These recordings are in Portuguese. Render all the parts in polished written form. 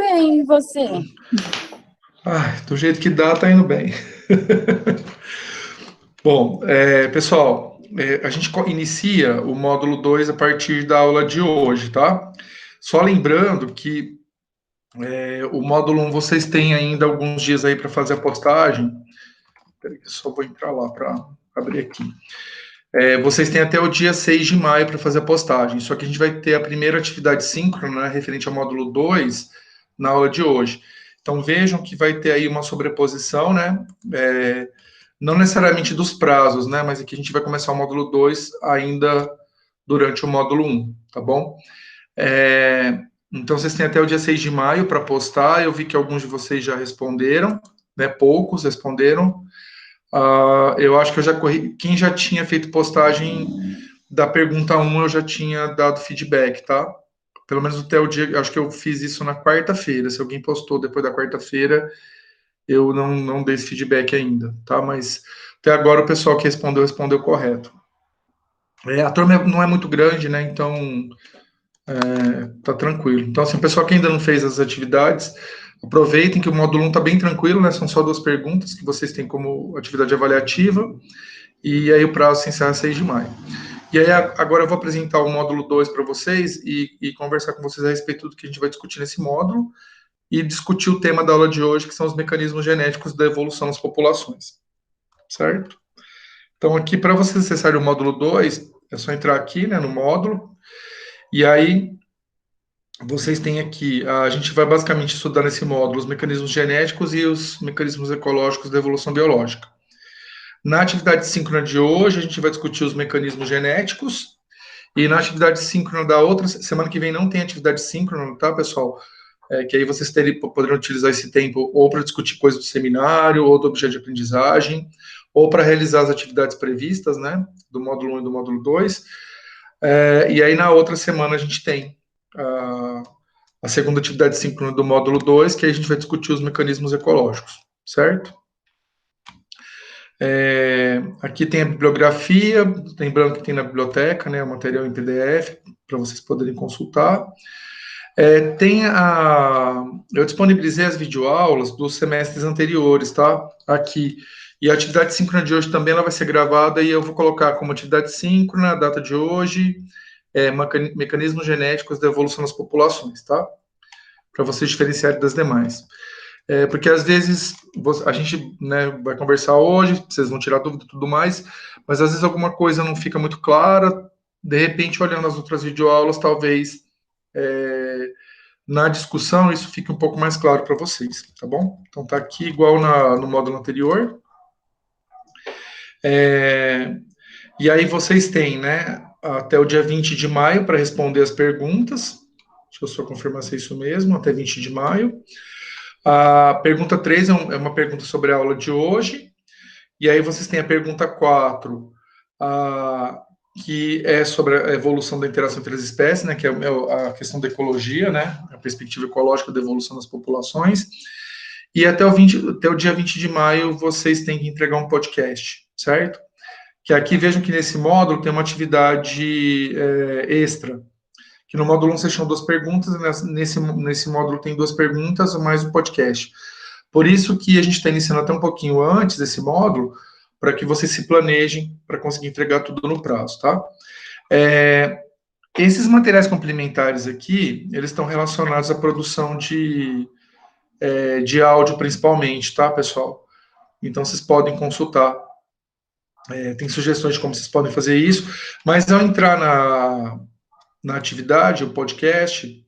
bem, e você? Do jeito que dá, tá indo bem. Bom, pessoal, a gente inicia o módulo 2 a partir da aula de hoje, tá? Só lembrando que o módulo 1 vocês têm ainda alguns dias aí para fazer a postagem. Peraí, eu só vou entrar lá para abrir aqui. Vocês têm até o dia 6 de maio para fazer a postagem, só que a gente vai ter a primeira atividade síncrona, né, referente ao módulo 2, na aula de hoje. Então vejam que vai ter aí uma sobreposição, né? Não necessariamente dos prazos, né? Mas aqui a gente vai começar o módulo 2 ainda durante o módulo 1, tá bom? Então vocês têm até o dia 6 de maio para postar. Eu vi que alguns de vocês já responderam, né? Poucos responderam. Eu acho que eu já corri. Quem já tinha feito postagem da pergunta 1, eu já tinha dado feedback, tá? Pelo menos até o dia. Acho que eu fiz isso na quarta-feira. Se alguém postou depois da quarta-feira, eu não dei esse feedback ainda, tá? Mas até agora o pessoal que respondeu correto. A turma não é muito grande, né? Então tá tranquilo. Então, assim, o pessoal que ainda não fez as atividades, aproveitem que o módulo 1 tá bem tranquilo, né? São só 2 perguntas que vocês têm como atividade avaliativa. E aí o prazo se encerra 6 de maio. E aí agora eu vou apresentar o módulo 2 para vocês e conversar com vocês a respeito do que a gente vai discutir nesse módulo e discutir o tema da aula de hoje, que são os mecanismos genéticos da evolução das populações. Certo? Então, aqui, para vocês acessarem o módulo 2, é só entrar aqui, né, no módulo, e aí vocês têm aqui, a gente vai basicamente estudar nesse módulo os mecanismos genéticos e os mecanismos ecológicos da evolução biológica. Na atividade síncrona de hoje, a gente vai discutir os mecanismos genéticos, e na atividade síncrona da outra, semana que vem não tem atividade síncrona, tá, pessoal? Que aí vocês poderão utilizar esse tempo ou para discutir coisas do seminário, ou do objeto de aprendizagem, ou para realizar as atividades previstas, né, do módulo 1 e do módulo 2. E aí na outra semana a gente tem a segunda atividade síncrona do módulo 2, que aí a gente vai discutir os mecanismos ecológicos, certo? Aqui tem a bibliografia, lembrando que tem na biblioteca, né, o material em PDF, para vocês poderem consultar. Eu disponibilizei as videoaulas dos semestres anteriores, tá? Aqui. E a atividade síncrona de hoje também ela vai ser gravada e eu vou colocar como atividade síncrona a data de hoje, mecanismos genéticos da evolução das populações, tá? Para vocês diferenciarem das demais. Porque às vezes a gente, né, vai conversar hoje, vocês vão tirar dúvida e tudo mais, mas às vezes alguma coisa não fica muito clara, de repente, olhando as outras videoaulas, talvez na discussão isso fique um pouco mais claro para vocês, tá bom? Então tá aqui igual no módulo anterior. E aí vocês têm, né, até o dia 20 de maio para responder as perguntas. Deixa eu só confirmar se é isso mesmo, até 20 de maio. A pergunta 3 é uma pergunta sobre a aula de hoje. E aí vocês têm a pergunta 4, que é sobre a evolução da interação entre as espécies, né, que é a questão da ecologia, né, a perspectiva ecológica da evolução das populações. E até o dia 20 de maio vocês têm que entregar um podcast, certo? Que aqui vejam que nesse módulo tem uma atividade extra, que no módulo 1 vocês tinham 2 perguntas, e nesse módulo tem 2 perguntas, mais um podcast. Por isso que a gente está iniciando até um pouquinho antes desse módulo, para que vocês se planejem para conseguir entregar tudo no prazo, tá? Esses materiais complementares aqui, eles estão relacionados à produção de áudio, principalmente, tá, pessoal? Então, vocês podem consultar. Tem sugestões de como vocês podem fazer isso, mas ao entrar na atividade, o podcast,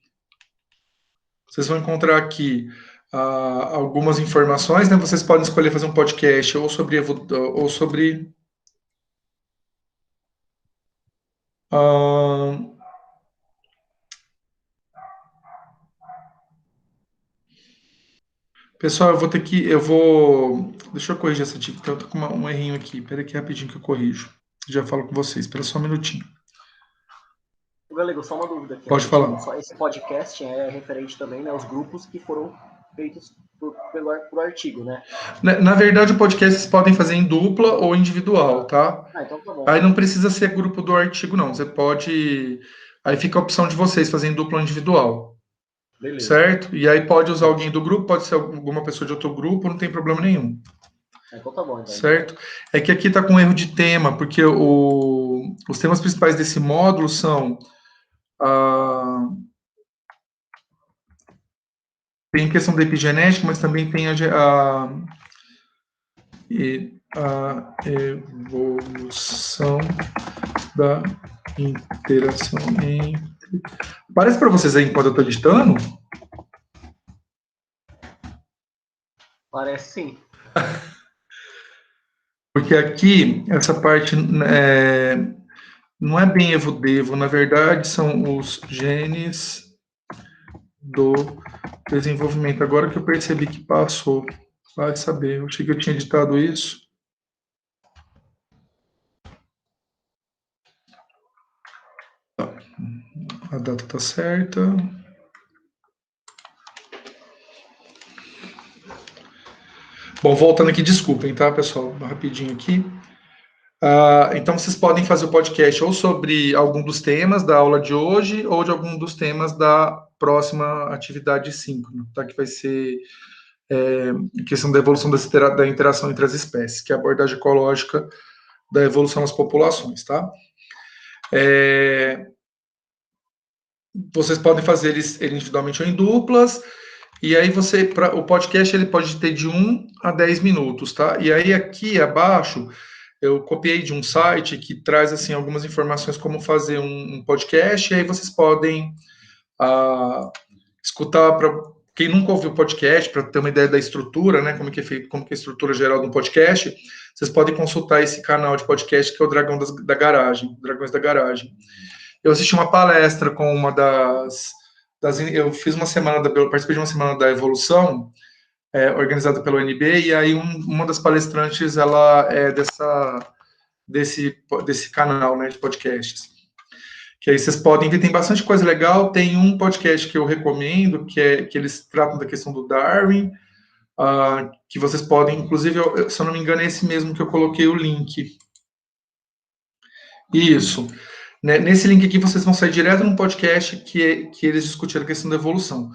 vocês vão encontrar aqui algumas informações, né? Vocês podem escolher fazer um podcast ou sobre pessoal, deixa eu corrigir essa atividade, eu tô com um errinho aqui, pera aqui rapidinho que eu corrijo, já falo com vocês, espera só um minutinho. Galego, só uma dúvida aqui. Pode falar. Só esse podcast é referente também, né, aos grupos que foram feitos por artigo, né? Na verdade, o podcast vocês podem fazer em dupla ou individual, tá? Então tá bom. Aí não precisa ser grupo do artigo, não. Você pode... Aí fica a opção de vocês fazerem dupla ou individual. Beleza. Certo? E aí pode usar alguém do grupo, pode ser alguma pessoa de outro grupo, não tem problema nenhum. Então tá bom, então. Certo? É que aqui está com erro de tema, porque os temas principais desse módulo são tem questão da epigenética, mas também tem a evolução da interação entre... Parece para vocês aí enquanto eu estou editando? Parece sim. Porque aqui, essa parte não é bem evo-devo, na verdade são os genes do desenvolvimento. Agora que eu percebi que passou, vai saber, eu achei que eu tinha editado isso. A data está certa. Bom, voltando aqui, desculpem, tá, pessoal? Rapidinho aqui. Então, vocês podem fazer o podcast ou sobre algum dos temas da aula de hoje ou de algum dos temas da próxima atividade síncrona, tá? Que vai ser questão da evolução da interação entre as espécies, que é a abordagem ecológica da evolução das populações, tá? Vocês podem fazer ele individualmente ou em duplas, e aí o podcast ele pode ter de 1 a 10 minutos, tá? E aí aqui abaixo eu copiei de um site que traz assim algumas informações como fazer um podcast, e aí vocês podem escutar para quem nunca ouviu podcast, para ter uma ideia da estrutura, né? Como que é feito, como que é a estrutura geral de um podcast, vocês podem consultar esse canal de podcast que é o Dragões da Garagem. Eu assisti uma palestra com uma eu fiz uma semana participei de uma semana da evolução organizada pelo UNB, e aí uma das palestrantes ela é desse canal, né, de podcasts. Que aí vocês podem ver, tem bastante coisa legal. Tem um podcast que eu recomendo, que eles tratam da questão do Darwin, que vocês podem, inclusive, se eu não me engano, é esse mesmo que eu coloquei o link. Isso. Nesse link aqui vocês vão sair direto num podcast que eles discutiram a questão da evolução.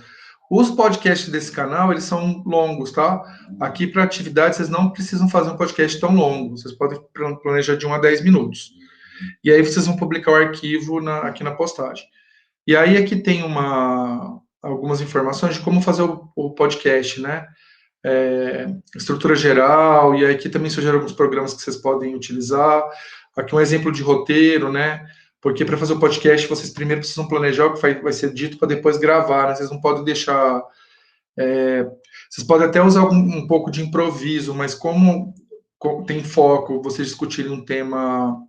Os podcasts desse canal, eles são longos, tá? Aqui para atividade, vocês não precisam fazer um podcast tão longo. Vocês podem planejar de 1 a 10 minutos. E aí vocês vão publicar o arquivo aqui na postagem. E aí aqui tem algumas informações de como fazer o podcast, né? Estrutura geral, e aqui também sugiro alguns programas que vocês podem utilizar. Aqui um exemplo de roteiro, né? Porque para fazer o podcast, vocês primeiro precisam planejar o que vai ser dito para depois gravar, né? Vocês não podem deixar... vocês podem até usar um pouco de improviso, mas como tem foco, vocês discutirem um tema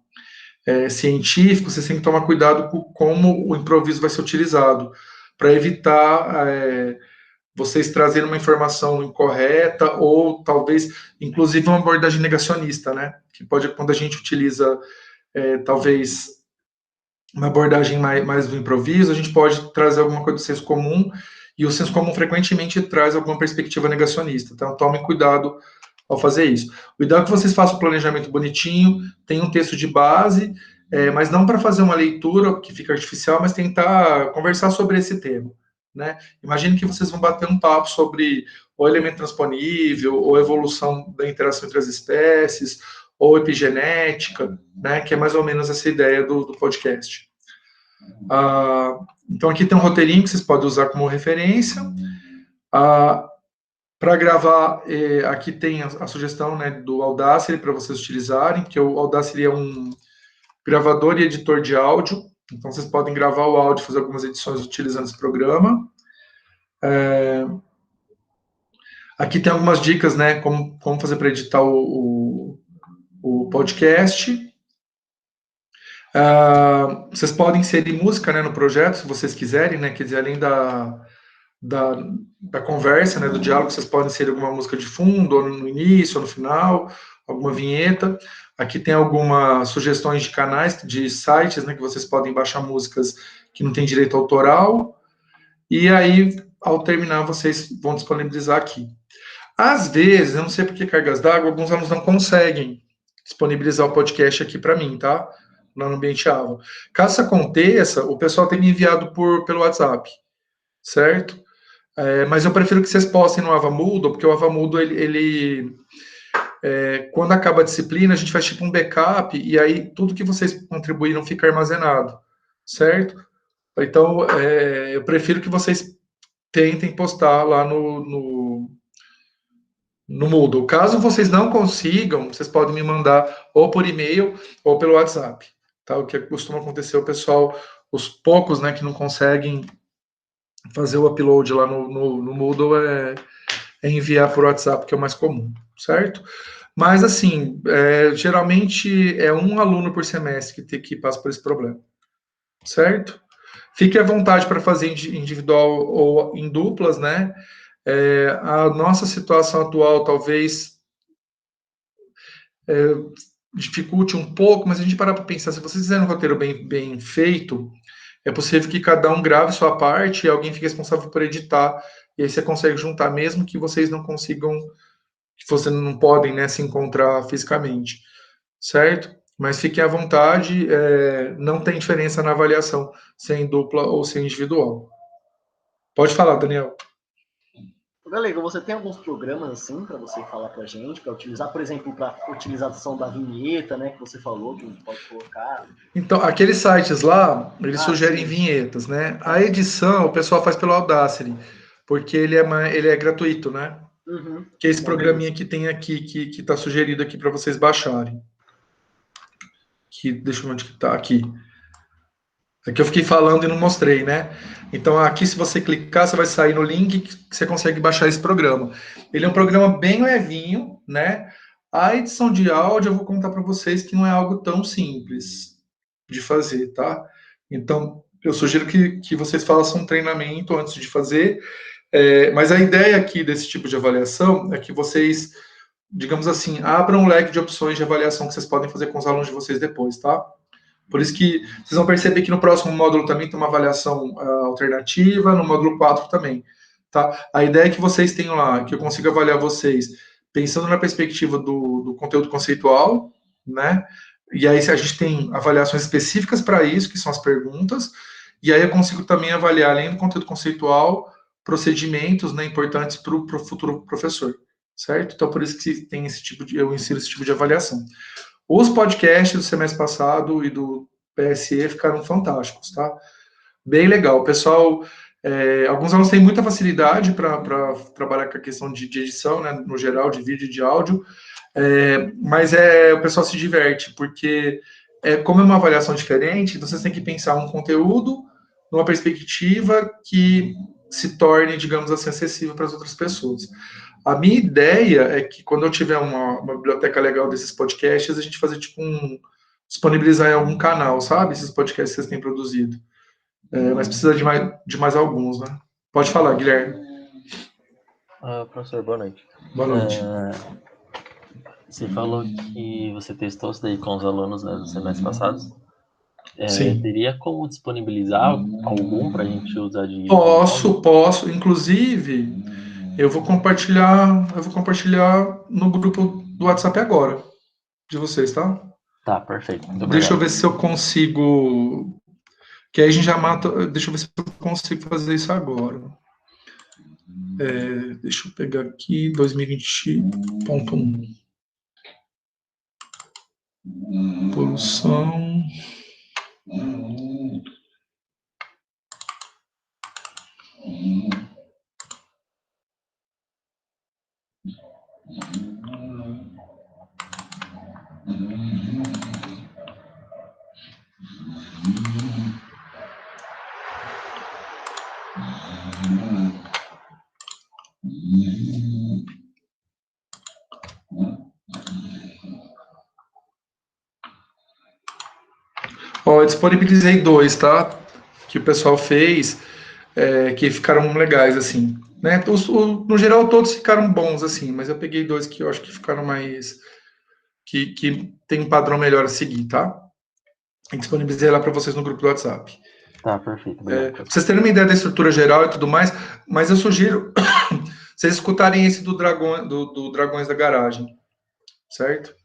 científico, vocês têm que tomar cuidado com como o improviso vai ser utilizado, para evitar vocês trazerem uma informação incorreta ou talvez, inclusive, uma abordagem negacionista, né? Que pode, quando a gente utiliza, talvez, uma abordagem mais do improviso, a gente pode trazer alguma coisa do senso comum, e o senso comum frequentemente traz alguma perspectiva negacionista. Então, tomem cuidado ao fazer isso. O ideal é que vocês façam o planejamento bonitinho, tenham um texto de base, mas não para fazer uma leitura que fica artificial, mas tentar conversar sobre esse tema. Né? Imagine que vocês vão bater um papo sobre o elemento transponível, ou evolução da interação entre as espécies, ou epigenética, né? Que é mais ou menos essa ideia do podcast. Então aqui tem um roteirinho que vocês podem usar como referência. Para gravar, aqui tem a sugestão, né, do Audacity para vocês utilizarem, que o Audacity é um gravador e editor de áudio, então vocês podem gravar o áudio e fazer algumas edições utilizando esse programa. Aqui tem algumas dicas, né, como fazer para editar o podcast. Vocês podem inserir música, né, no projeto, se vocês quiserem, né, quer dizer, além da conversa, né, do diálogo, vocês podem inserir alguma música de fundo, ou no início, ou no final, alguma vinheta. Aqui tem algumas sugestões de canais, de sites, né, que vocês podem baixar músicas que não têm direito autoral, e aí, ao terminar, vocês vão disponibilizar aqui. Às vezes, eu não sei por que cargas d'água, alguns alunos não conseguem disponibilizar o podcast aqui para mim, tá? Lá no ambiente AVA. Caso isso aconteça, o pessoal tem me enviado pelo WhatsApp, certo? Mas eu prefiro que vocês postem no Avamoodle, porque o Avamoodle, quando acaba a disciplina, a gente faz tipo um backup, e aí tudo que vocês contribuíram fica armazenado, certo? Então, eu prefiro que vocês tentem postar lá no Moodle. Caso vocês não consigam, vocês podem me mandar ou por e-mail ou pelo WhatsApp. Tá? O que costuma acontecer, o pessoal, os poucos, né, que não conseguem fazer o upload lá no Moodle é enviar por WhatsApp, que é o mais comum, certo? Mas, assim, geralmente é um aluno por semestre que passa por esse problema, certo? Fique à vontade para fazer individual ou em duplas, né? A nossa situação atual talvez dificulte um pouco, mas a gente parar para pensar, se vocês fizerem um roteiro bem feito, é possível que cada um grave sua parte e alguém fique responsável por editar, e aí você consegue juntar, mesmo que vocês não consigam, que vocês não podem, né, se encontrar fisicamente, certo? Mas fiquem à vontade, não tem diferença na avaliação, se é em dupla ou se é individual. Pode falar, Daniel. Galego, você tem alguns programas assim para você falar para a gente, para utilizar, por exemplo, para utilização da vinheta, né, que você falou que a gente pode colocar? Então, aqueles sites lá, eles sugerem Sim. vinhetas, né? A edição, o pessoal faz pelo Audacity, porque ele é gratuito, né? Uhum. Que é esse Não, programinha beleza. que tem aqui, que está sugerido aqui para vocês baixarem. Deixa eu ver onde que tá aqui. Aqui eu fiquei falando e não mostrei, né? Então aqui, se você clicar, você vai sair no link que você consegue baixar esse programa. Ele é um programa bem levinho, né? A edição de áudio eu vou contar para vocês que não é algo tão simples de fazer, tá? Então eu sugiro que vocês façam um treinamento antes de fazer. Mas a ideia aqui desse tipo de avaliação é que vocês, digamos assim, abram um leque de opções de avaliação que vocês podem fazer com os alunos de vocês depois, tá? Por isso que vocês vão perceber que no próximo módulo também tem uma avaliação alternativa, no módulo 4 também. Tá? A ideia é que vocês tenham lá, que eu consiga avaliar vocês pensando na perspectiva do conteúdo conceitual, né? E aí a gente tem avaliações específicas para isso, que são as perguntas, e aí eu consigo também avaliar, além do conteúdo conceitual, procedimentos, né, importantes para o futuro professor, certo? Então, por isso que tem eu insiro esse tipo de avaliação. Os podcasts do semestre passado e do PSE ficaram fantásticos, tá? Bem legal. O pessoal, alguns alunos têm muita facilidade para trabalhar com a questão de edição, né, no geral, de vídeo e de áudio, mas o pessoal se diverte, porque como é uma avaliação diferente, então vocês têm que pensar um conteúdo numa perspectiva que se torne, digamos assim, acessível para as outras pessoas. A minha ideia é que quando eu tiver uma biblioteca legal desses podcasts, a gente fazer tipo disponibilizar em algum canal, sabe? Esses podcasts que vocês têm produzido. Mas precisa de mais alguns, né? Pode falar, Guilherme. Professor, boa noite. Boa noite. Você falou que você testou isso daí com os alunos, né, dos semestres passados. Sim. Teria como disponibilizar algum para a gente usar de Posso. Inclusive, eu vou compartilhar no grupo do WhatsApp agora, de vocês, tá? Tá, perfeito. Muito Deixa eu obrigado. ver se eu consigo. Que aí a gente já mata. Deixa eu ver se eu consigo fazer isso agora. Deixa eu pegar aqui 2020.1. Poluição. Ó, eu disponibilizei 2, tá? Que o pessoal fez, que ficaram legais, assim. Né? No geral, todos ficaram bons, assim, mas eu peguei 2 que eu acho que ficaram mais. Que tem um padrão melhor a seguir, tá? E disponibilizei lá para vocês no grupo do WhatsApp. Tá, perfeito. Obrigado. Pra vocês terem uma ideia da estrutura geral e tudo mais, mas eu sugiro vocês escutarem esse do Dragões da Garagem, certo?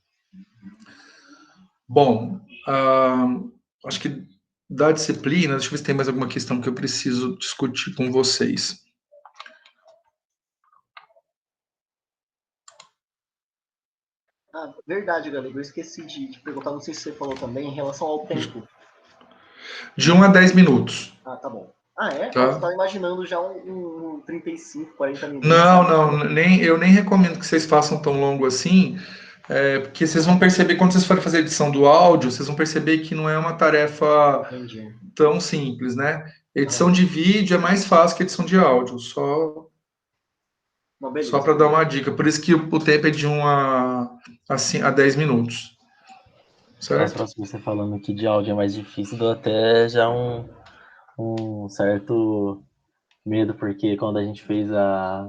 Bom, acho que da disciplina, deixa eu ver se tem mais alguma questão que eu preciso discutir com vocês. Ah, verdade, galera. Eu esqueci de perguntar, não sei se você falou também, em relação ao tempo. De 1 a 10 minutos, Ah, tá bom. Ah, é? Eu tá? estava imaginando já um 35, 40 minutos, Não, sabe? não, eu nem recomendo que vocês façam tão longo assim, porque vocês vão perceber, quando vocês forem fazer a edição do áudio, vocês vão perceber que não é uma tarefa Entendi. tão simples, né? Edição Aham. de vídeo é mais fácil que edição de áudio, Não, só beleza, para dar beleza. uma dica. Por isso que o tempo é de 1 a 10 minutos, Nossa, certo? pra você falando aqui de áudio é mais difícil, deu até já um certo medo, porque quando a gente fez a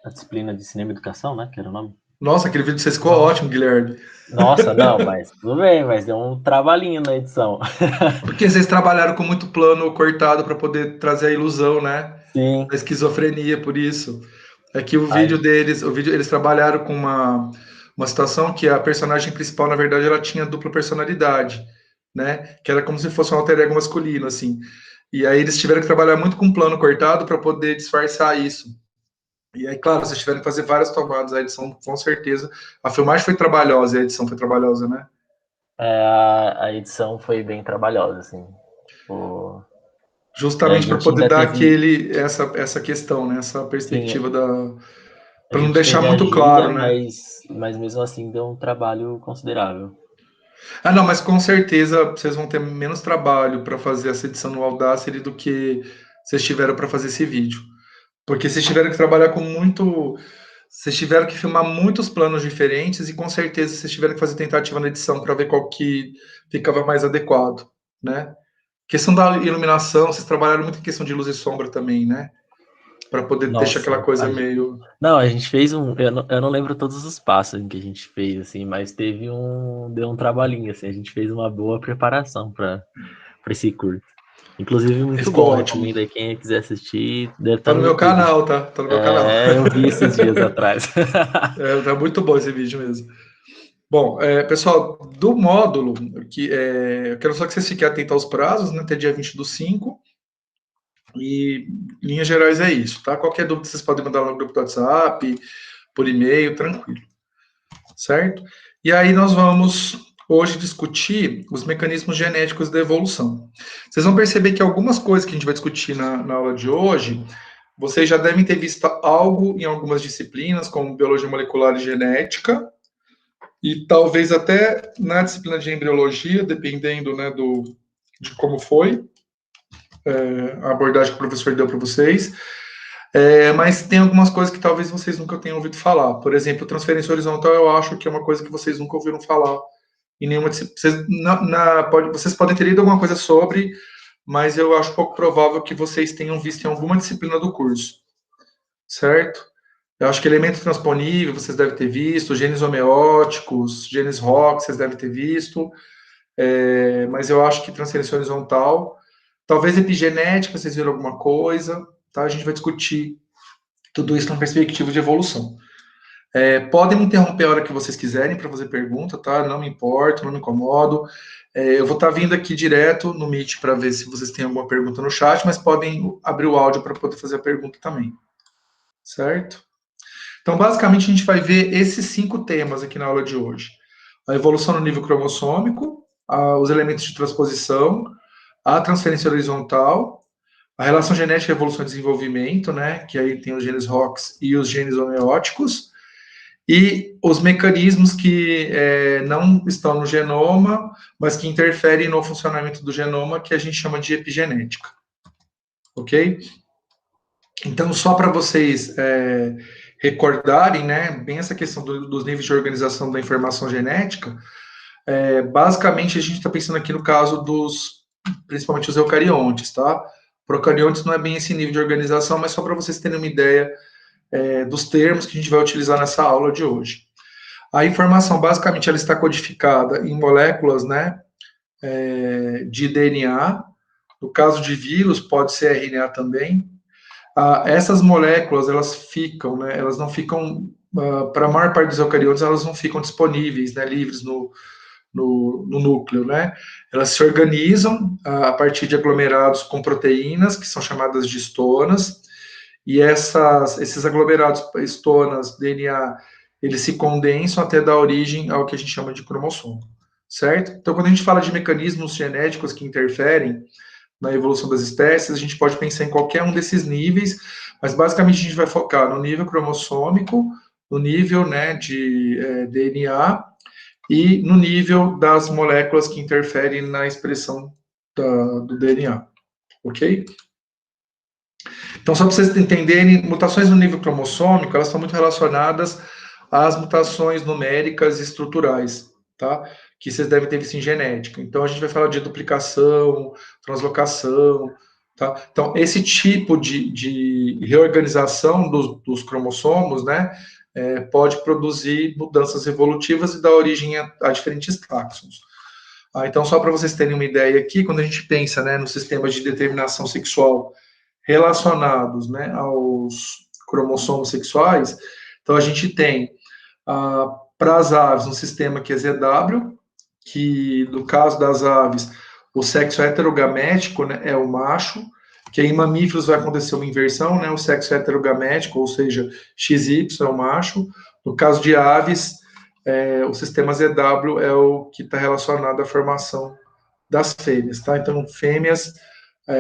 disciplina de cinema e educação, né, que era o nome? Nossa, aquele vídeo de vocês ficou ótimo, Guilherme. Nossa, não, mas tudo bem, mas deu um trabalhinho na edição. Porque vocês trabalharam com muito plano cortado para poder trazer a ilusão, né? Sim, Da esquizofrenia, por isso. É que aí, eles trabalharam com uma situação que a personagem principal, na verdade, ela tinha dupla personalidade, né? Que era como se fosse um alter ego masculino, assim. E aí eles tiveram que trabalhar muito com plano cortado para poder disfarçar isso. E aí, claro, vocês tiveram que fazer várias tomadas, a edição, com certeza. A filmagem foi trabalhosa e a edição foi trabalhosa, né? a edição foi bem trabalhosa, assim. Tipo, a Justamente para gente poder ainda dar teve, essa questão, né? Essa sim, perspectiva a para não gente deixar teve muito ajuda, claro, né? mas mesmo assim deu um trabalho considerável. Ah, não, mas com certeza vocês vão ter menos trabalho para fazer essa edição no Audacity do que vocês tiveram para fazer esse vídeo. Porque vocês tiveram que trabalhar com muito. Vocês tiveram que filmar muitos planos diferentes e com certeza vocês tiveram que fazer tentativa na edição para ver qual que ficava mais adequado, né? Questão da iluminação, vocês trabalharam muito em questão de luz e sombra também, né? Para poder deixar aquela Nossa, coisa meio. não, a gente fez eu não lembro todos os passos que a gente fez, assim, mas deu um trabalhinho, assim, a gente fez uma boa preparação para esse curto. Inclusive, Aí muito ficou bom, ótimo. recomendo aí quem quiser assistir, deve Tá estar no no meu YouTube. canal, tá? Tá no meu canal. É, eu vi esses dias atrás. Tá muito bom esse vídeo mesmo. Bom, pessoal, do módulo, eu quero só que vocês fiquem atentos aos prazos, né, até dia 20/5, e em linhas gerais é isso, tá? Qualquer dúvida vocês podem mandar no grupo do WhatsApp, por e-mail, tranquilo, certo? E aí nós vamos hoje discutir os mecanismos genéticos da evolução. Vocês vão perceber que algumas coisas que a gente vai discutir na aula de hoje, vocês já devem ter visto algo em algumas disciplinas, como biologia molecular e genética, e talvez até na disciplina de embriologia, dependendo, né, de como foi a abordagem que o professor deu para vocês. Mas tem algumas coisas que talvez vocês nunca tenham ouvido falar. Por exemplo, transferência horizontal, eu acho que é uma coisa que vocês nunca ouviram falar em nenhuma disciplina. Vocês podem ter lido alguma coisa sobre, mas eu acho pouco provável que vocês tenham visto em alguma disciplina do curso, certo? Eu acho que elemento transponível vocês devem ter visto, genes homeóticos, genes ROC vocês devem ter visto, mas eu acho que transferência horizontal, talvez epigenética vocês viram alguma coisa, tá? A gente vai discutir tudo isso na perspectiva de evolução. Podem me interromper a hora que vocês quiserem para fazer pergunta, tá? Não me importo, não me incomodo. Eu vou estar vindo aqui direto no Meet para ver se vocês têm alguma pergunta no chat, mas podem abrir o áudio para poder fazer a pergunta também, certo? Então, basicamente, a gente vai ver esses 5 temas aqui na aula de hoje. A evolução no nível cromossômico, os elementos de transposição, a transferência horizontal, a relação genética, evolução e desenvolvimento, né, que aí tem os genes ROX e os genes homeóticos, e os mecanismos que não estão no genoma, mas que interferem no funcionamento do genoma, que a gente chama de epigenética. Ok? Então, só para vocês recordarem, né, bem essa questão dos níveis de organização da informação genética, basicamente a gente está pensando aqui no caso principalmente os eucariontes, tá? Procariontes não é bem esse nível de organização, mas só para vocês terem uma ideia dos termos que a gente vai utilizar nessa aula de hoje. A informação, basicamente, ela está codificada em moléculas, né, de DNA. No caso de vírus, pode ser RNA também. Essas moléculas, elas ficam, né, elas não ficam, para a maior parte dos eucariotas, elas não ficam disponíveis, né, livres no núcleo, né? Elas se organizam a partir de aglomerados com proteínas, que são chamadas de histonas, e esses aglomerados, histonas, DNA, eles se condensam até dar origem ao que a gente chama de cromossomo, certo? Então, quando a gente fala de mecanismos genéticos que interferem na evolução das espécies, a gente pode pensar em qualquer um desses níveis, mas basicamente a gente vai focar no nível cromossômico, no nível, né, de DNA e no nível das moléculas que interferem na expressão do DNA, ok? Então, só para vocês entenderem, mutações no nível cromossômico, elas estão muito relacionadas às mutações numéricas e estruturais, tá? Que vocês devem ter visto em genética. Então, a gente vai falar de duplicação, translocação, tá? Então, esse tipo de reorganização dos cromossomos, né, pode produzir mudanças evolutivas e dar origem a diferentes táxons. Então, só para vocês terem uma ideia aqui, quando a gente pensa, né, nos sistemas de determinação sexual relacionados, né, aos cromossomos sexuais, então a gente tem, para as aves, um sistema que é ZW, que no caso das aves, o sexo heterogamético, né, é o macho, que em mamíferos vai acontecer uma inversão, né, o sexo heterogamético, ou seja, XY é o macho. No caso de aves, o sistema ZW é o que está relacionado à formação das fêmeas, tá? Então, fêmeas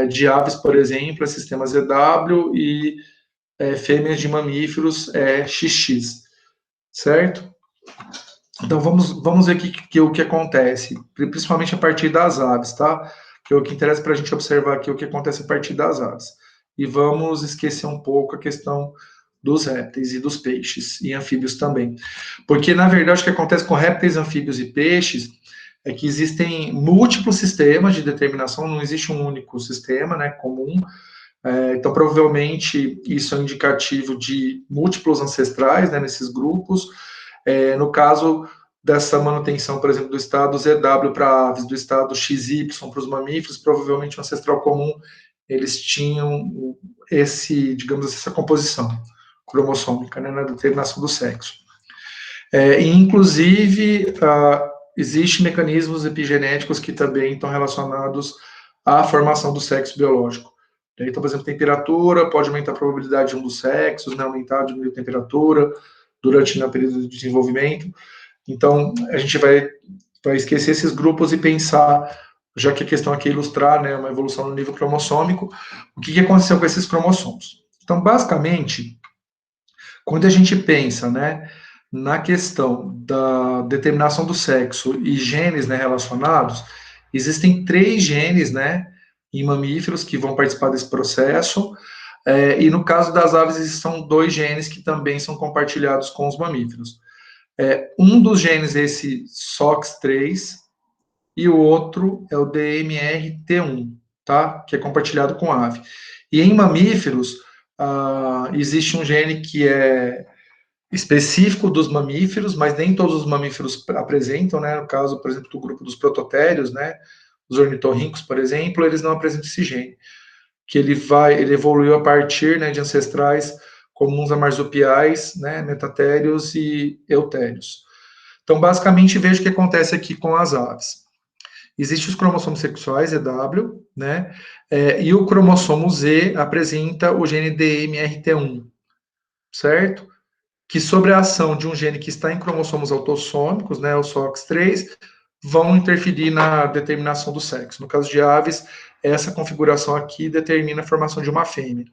de aves, por exemplo, é sistema ZW e fêmeas de mamíferos é XX, certo? Então, vamos ver o que acontece, principalmente a partir das aves, tá? Que é o que interessa para a gente observar aqui o que acontece a partir das aves. E vamos esquecer um pouco a questão dos répteis e dos peixes, e anfíbios também. Porque, na verdade, o que acontece com répteis, anfíbios e peixes é que existem múltiplos sistemas de determinação, não existe um único sistema, né, comum. Então, provavelmente, isso é indicativo de múltiplos ancestrais, né, nesses grupos. No caso dessa manutenção, por exemplo, do estado ZW para aves, do estado XY para os mamíferos, provavelmente o ancestral comum, eles tinham digamos, essa composição cromossômica, né, na determinação do sexo. Inclusive, existem mecanismos epigenéticos que também estão relacionados à formação do sexo biológico. Então, por exemplo, temperatura pode aumentar a probabilidade de um dos sexos, né, aumentar a diminuir a temperatura durante o período de desenvolvimento. Então, a gente vai esquecer esses grupos e pensar, já que a questão aqui é ilustrar, né, uma evolução no nível cromossômico, o que aconteceu com esses cromossomos. Então, basicamente, quando a gente pensa, né, na questão da determinação do sexo e genes, né, relacionados, existem 3 genes, né, em mamíferos que vão participar desse processo, e no caso das aves, são 2 genes que também são compartilhados com os mamíferos. Um dos genes é esse SOX3 e o outro é o DMRT1, tá? Que é compartilhado com a ave. E em mamíferos, existe um gene que é específico dos mamíferos, mas nem todos os mamíferos apresentam, né? No caso, por exemplo, do grupo dos prototérios, né? Os ornitorrincos, por exemplo, eles não apresentam esse gene, que ele evoluiu a partir, né, de ancestrais comuns a marsupiais, né, metatérios e eutérios. Então, basicamente, veja o que acontece aqui com as aves. Existem os cromossomos sexuais, EW, né, e o cromossomo Z apresenta o gene DMRT1, certo? Que sobre a ação de um gene que está em cromossomos autossômicos, né, o SOX3, vão interferir na determinação do sexo. No caso de aves, essa configuração aqui determina a formação de uma fêmea.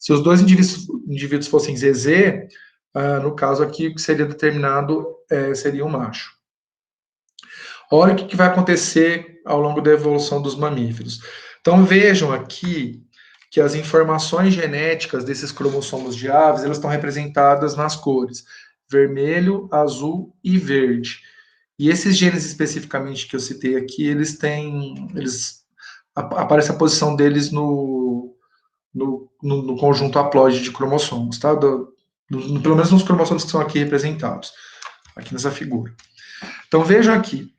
Se os 2 indivíduos fossem ZZ, no caso aqui, o que seria determinado seria um macho. Olha o que vai acontecer ao longo da evolução dos mamíferos. Então, vejam aqui que as informações genéticas desses cromossomos de aves, elas estão representadas nas cores vermelho, azul e verde. E esses genes especificamente que eu citei aqui, aparece a posição deles no conjunto haploide de cromossomos, tá? Pelo menos nos cromossomos que são aqui representados, aqui nessa figura. Então, vejam aqui,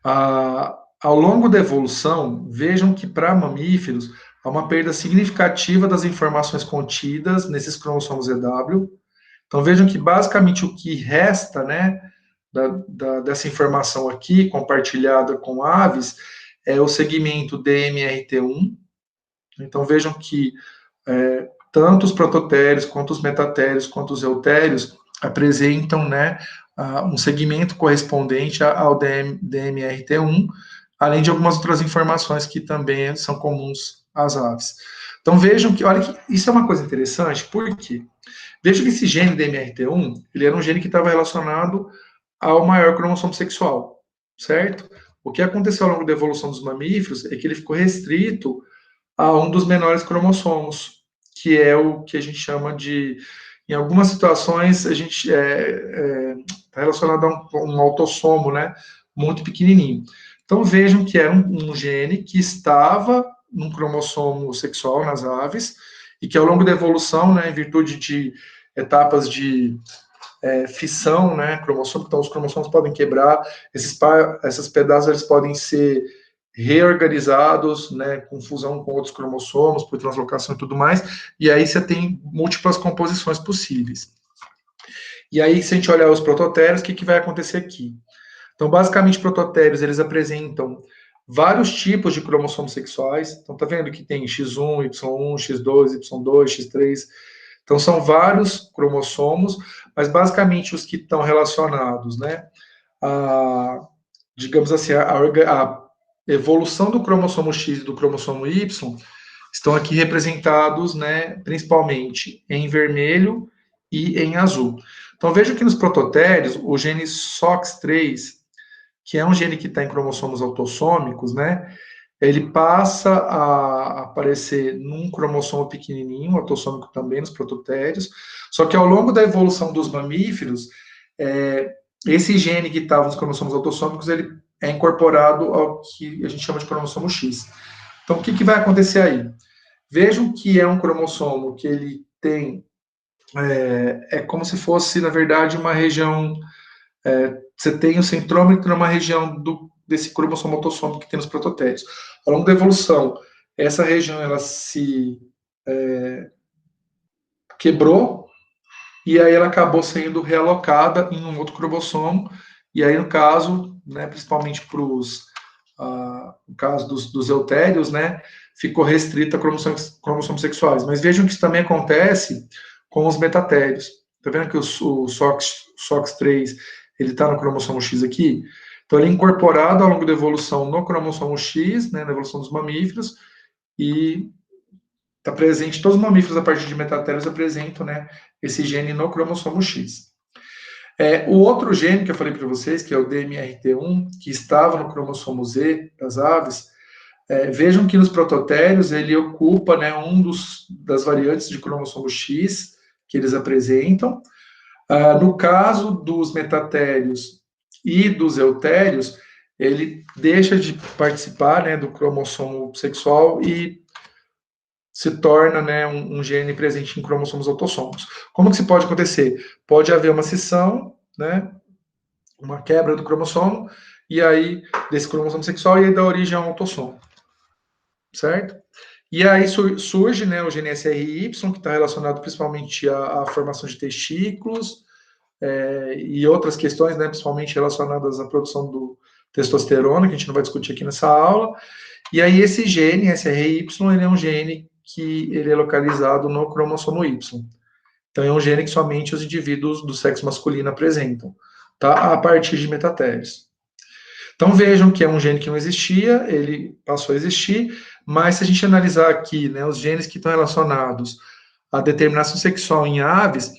ao longo da evolução, vejam que para mamíferos, há uma perda significativa das informações contidas nesses cromossomos EW. Então, vejam que basicamente o que resta, né, dessa informação aqui, compartilhada com aves, é o segmento DMRT1. Então, vejam que tanto os prototérios, quanto os metatérios, quanto os eutérios, apresentam, né, um segmento correspondente ao DMRT1, além de algumas outras informações que também são comuns às aves. Então vejam que, olha que isso é uma coisa interessante, porque vejam que esse gene DMRT1, ele era um gene que estava relacionado ao maior cromossomo sexual, certo? O que aconteceu ao longo da evolução dos mamíferos é que ele ficou restrito a um dos menores cromossomos, que é o que a gente chama de, em algumas situações, a gente está relacionado a um autossomo, né, muito pequenininho. Então vejam que era um gene que estava num cromossomo sexual nas aves e que ao longo da evolução, né, em virtude de etapas de fissão, né, cromossômica, então os cromossomos podem quebrar, esses pedaços eles podem ser reorganizados, né, com fusão com outros cromossomos, por translocação e tudo mais, e aí você tem múltiplas composições possíveis. E aí, se a gente olhar os prototérios, o que vai acontecer aqui? Então, basicamente, prototérios, eles apresentam vários tipos de cromossomos sexuais. Então, tá vendo que tem X1, Y1, X2, Y2, X3. Então, são vários cromossomos, mas basicamente os que estão relacionados, né, digamos assim, a evolução do cromossomo X e do cromossomo Y estão aqui representados, né, principalmente em vermelho e em azul. Então, veja que nos prototérios, o gene SOX3, que é um gene que está em cromossomos autossômicos, né, ele passa a aparecer num cromossomo pequenininho, autossômico também, nos prototérios, só que ao longo da evolução dos mamíferos, esse gene que estava nos cromossomos autossômicos, ele é incorporado ao que a gente chama de cromossomo X. Então, o que vai acontecer aí? Vejam que é um cromossomo que ele tem, como se fosse, na verdade, uma região, você tem o centrômero numa região desse cromossomo autossômico que tem nos prototérios. Ao longo da evolução, essa região, ela se quebrou, e aí ela acabou sendo realocada em um outro cromossomo, e aí, no caso, né, principalmente no caso dos eutérios, né, ficou restrita a cromossomos sexuais. Mas vejam que isso também acontece com os metatérios. Tá vendo que o SOX3, ele está no cromossomo X aqui? Então, ele é incorporado ao longo da evolução no cromossomo X, né, na evolução dos mamíferos, e está presente, todos os mamíferos a partir de metatérios apresentam, né, esse gene no cromossomo X. O outro gene que eu falei para vocês, que é o DMRT1, que estava no cromossomo Z das aves, vejam que nos prototérios ele ocupa, né, das variantes de cromossomo X que eles apresentam. No caso dos metatérios e dos eutérios, ele deixa de participar, né, do cromossomo sexual e se torna, né, um gene presente em cromossomos autossômicos. Como que isso pode acontecer? Pode haver uma cisão, né, uma quebra do cromossomo, e aí, desse cromossomo sexual, e aí dá origem a um autossomo, certo? E aí surge, né, o gene SRY, que está relacionado principalmente à formação de testículos, e outras questões, né, principalmente relacionadas à produção do testosterona, que a gente não vai discutir aqui nessa aula. E aí esse gene, SRY, ele é um gene que ele é localizado no cromossomo Y. Então, é um gene que somente os indivíduos do sexo masculino apresentam, tá? A partir de metatérios. Então, vejam que é um gene que não existia, ele passou a existir, mas se a gente analisar aqui, né, os genes que estão relacionados à determinação sexual em aves, o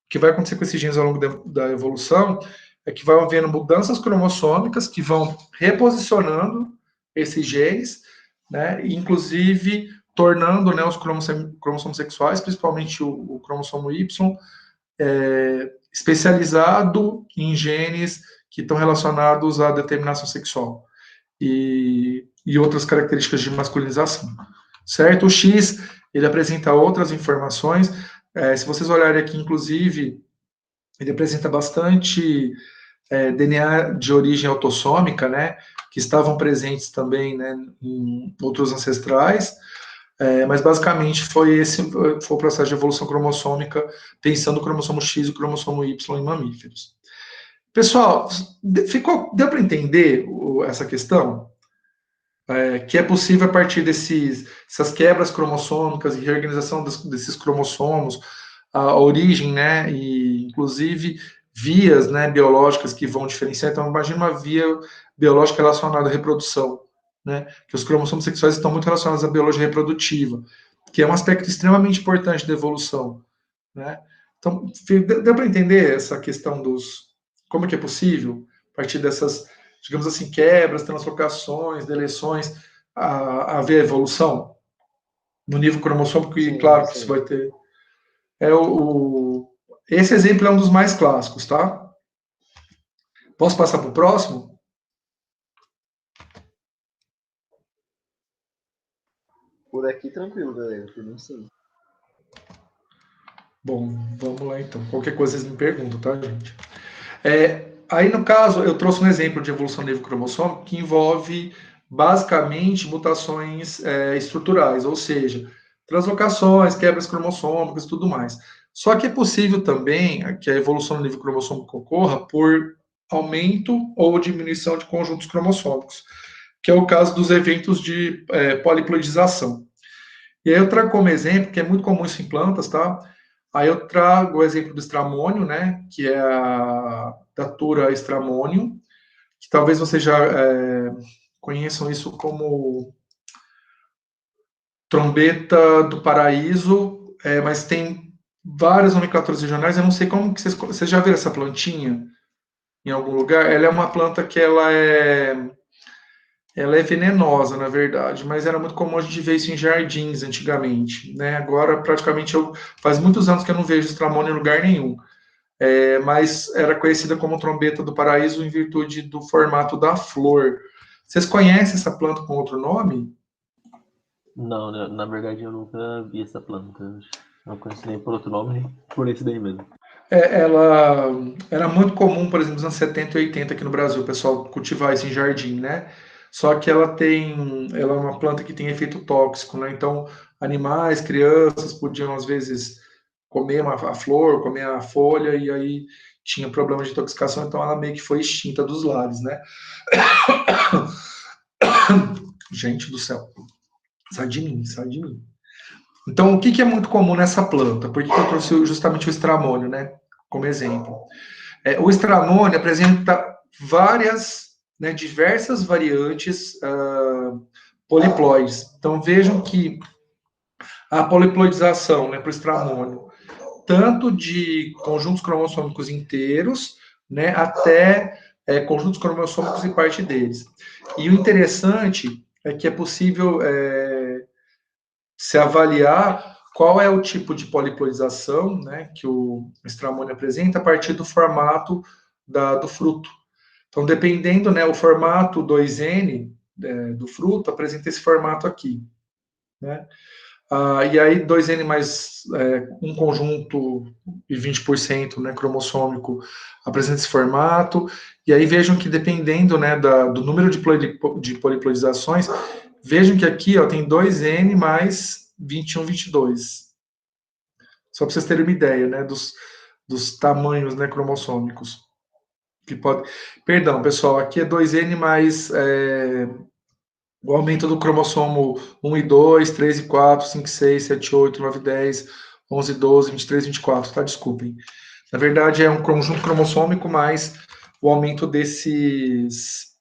que vai acontecer com esses genes ao longo da evolução é que vai havendo mudanças cromossômicas que vão reposicionando esses genes, né, inclusive tornando, né, os cromossomos sexuais, principalmente o cromossomo Y, especializado em genes que estão relacionados à determinação sexual e outras características de masculinização, certo? O X, ele apresenta outras informações, se vocês olharem aqui, inclusive, ele apresenta bastante DNA de origem autossômica, né, que estavam presentes também, né, em outros ancestrais, mas basicamente foi o processo de evolução cromossômica, pensando o cromossomo X e o cromossomo Y em mamíferos. Pessoal, deu para entender essa questão? Que é possível a partir dessas quebras cromossômicas e reorganização desses cromossomos, a origem, né, e inclusive vias, né, biológicas que vão diferenciar. Então, imagina uma via biológica relacionada à reprodução, né, que os cromossomos sexuais estão muito relacionados à biologia reprodutiva, que é um aspecto extremamente importante da evolução, né? Então, deu para entender essa questão dos como é que é possível, a partir dessas, digamos assim, quebras, translocações, deleções, haver evolução no nível cromossômico, e claro que isso vai ter. Esse exemplo é um dos mais clássicos, tá? Posso passar para o próximo? Por aqui, tranquilo, galera, eu não sei. Bom, vamos lá então. Qualquer coisa vocês me perguntam, tá, gente? Aí, no caso, eu trouxe um exemplo de evolução nível cromossômico que envolve, basicamente, mutações estruturais, ou seja, translocações, quebras cromossômicas e tudo mais. Só que é possível também que a evolução no nível cromossômico ocorra por aumento ou diminuição de conjuntos cromossômicos, que é o caso dos eventos de poliploidização. E aí eu trago como exemplo, que é muito comum isso em plantas, tá? Aí eu trago o exemplo do estramônio, né? Que é a Datura stramonium, que talvez vocês já conheçam isso como trombeta do paraíso, mas tem várias nomenclaturas regionais. Eu não sei como que vocês já viram essa plantinha em algum lugar. Ela é uma planta que ela é venenosa, na verdade, mas era muito comum a gente ver isso em jardins antigamente, né? Agora, praticamente, faz muitos anos que eu não vejo estramônio em lugar nenhum. Mas era conhecida como trombeta do paraíso em virtude do formato da flor. Vocês conhecem essa planta com outro nome? Não, na verdade eu nunca vi essa planta. Não conheço nem por outro nome, nem por esse daí mesmo. Ela era muito comum, por exemplo, nos anos 70 e 80 aqui no Brasil, o pessoal cultivar isso em jardim, né? Só que ela é uma planta que tem efeito tóxico, né? Então, animais, crianças podiam, às vezes, comer a flor, comer a folha, e aí tinha problema de intoxicação, então ela meio que foi extinta dos lares, né? Gente do céu, sai de mim, sai de mim. Então, o que é muito comum nessa planta? Por que eu trouxe justamente o estramônio, né, como exemplo? O estramônio apresenta diversas variantes poliploides. Então, vejam que a poliploidização, né, para o estramônio, tanto de conjuntos cromossômicos inteiros, né, até conjuntos cromossômicos e parte deles. E o interessante é que é possível se avaliar qual é o tipo de poliploidização, né, que o estramônio apresenta a partir do formato do fruto. Então, dependendo, né, o formato 2N do fruto apresenta esse formato aqui, né? E aí 2N mais um conjunto e 20%, né, cromossômico apresenta esse formato. E aí vejam que dependendo, né, do número de poliploidizações, vejam que aqui ó, tem 2N mais 21, 22. Só para vocês terem uma ideia, né, dos tamanhos, né, cromossômicos. Que pode... Perdão, pessoal, aqui é 2N mais o aumento do cromossomo 1 e 2, 3 e 4, 5 e 6, 7 e 8, 9 e 10, 11 e 12, 23 e 24, tá? Desculpem. Na verdade, é um conjunto cromossômico mais o aumento desses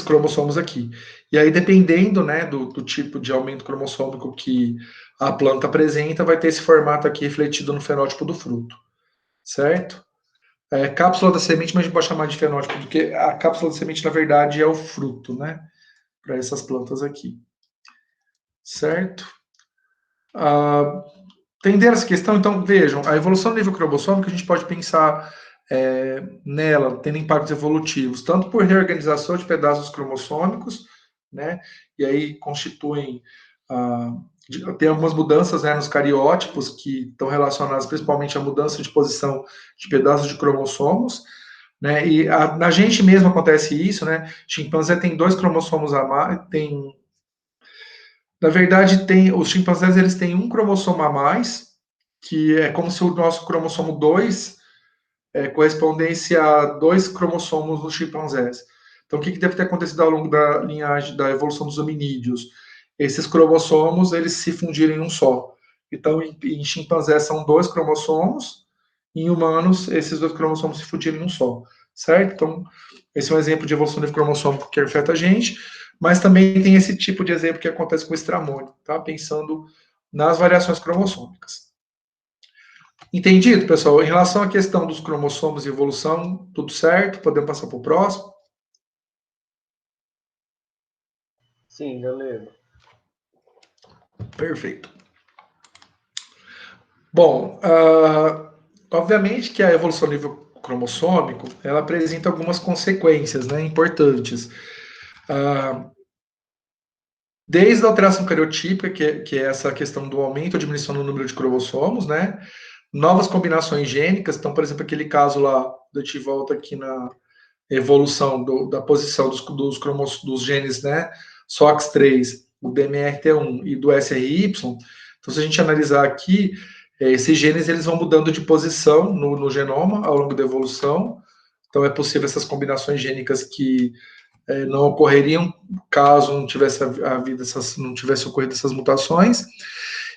cromossomos aqui. E aí, dependendo, né, do tipo de aumento cromossômico que a planta apresenta, vai ter esse formato aqui refletido no fenótipo do fruto, certo? Cápsula da semente, mas a gente pode chamar de fenótipo, porque a cápsula da semente, na verdade, é o fruto, né? Para essas plantas aqui. Certo? Entenderam essa questão? Então, vejam, a evolução do nível cromossômico, a gente pode pensar nela, tendo impactos evolutivos, tanto por reorganização de pedaços cromossômicos, né? E aí constituem... tem algumas mudanças, né, nos cariótipos que estão relacionadas principalmente à mudança de posição de pedaços de cromossomos, né? E na gente mesmo acontece isso, né? Chimpanzé tem 2 cromossomos a mais, na verdade os chimpanzés eles têm um cromossomo a mais, que é como se o nosso cromossomo 2 correspondesse a 2 cromossomos dos chimpanzés. Então, o que deve ter acontecido ao longo da linhagem da evolução dos hominídeos? Esses cromossomos, eles se fundirem em um só. Então, em chimpanzé são 2 cromossomos, em humanos, esses 2 cromossomos se fundiram em um só, certo? Então, esse é um exemplo de evolução de cromossômico que afeta a gente, mas também tem esse tipo de exemplo que acontece com o estramônio, tá? Pensando nas variações cromossômicas. Entendido, pessoal? Em relação à questão dos cromossomos e evolução, tudo certo? Podemos passar para o próximo? Sim, galego. Perfeito. Bom, obviamente que a evolução a nível cromossômico, ela apresenta algumas consequências, né, importantes. Desde a alteração cariotípica, que é essa questão do aumento ou diminuição do número de cromossomos, né, novas combinações gênicas, então, por exemplo, aquele caso lá, a gente volta aqui na evolução da posição dos genes, né, SOX3, o DMRT1 e do SRY. Então, se a gente analisar aqui, esses genes eles vão mudando de posição no genoma ao longo da evolução. Então, é possível essas combinações gênicas que não ocorreriam caso não tivesse não tivesse ocorrido essas mutações.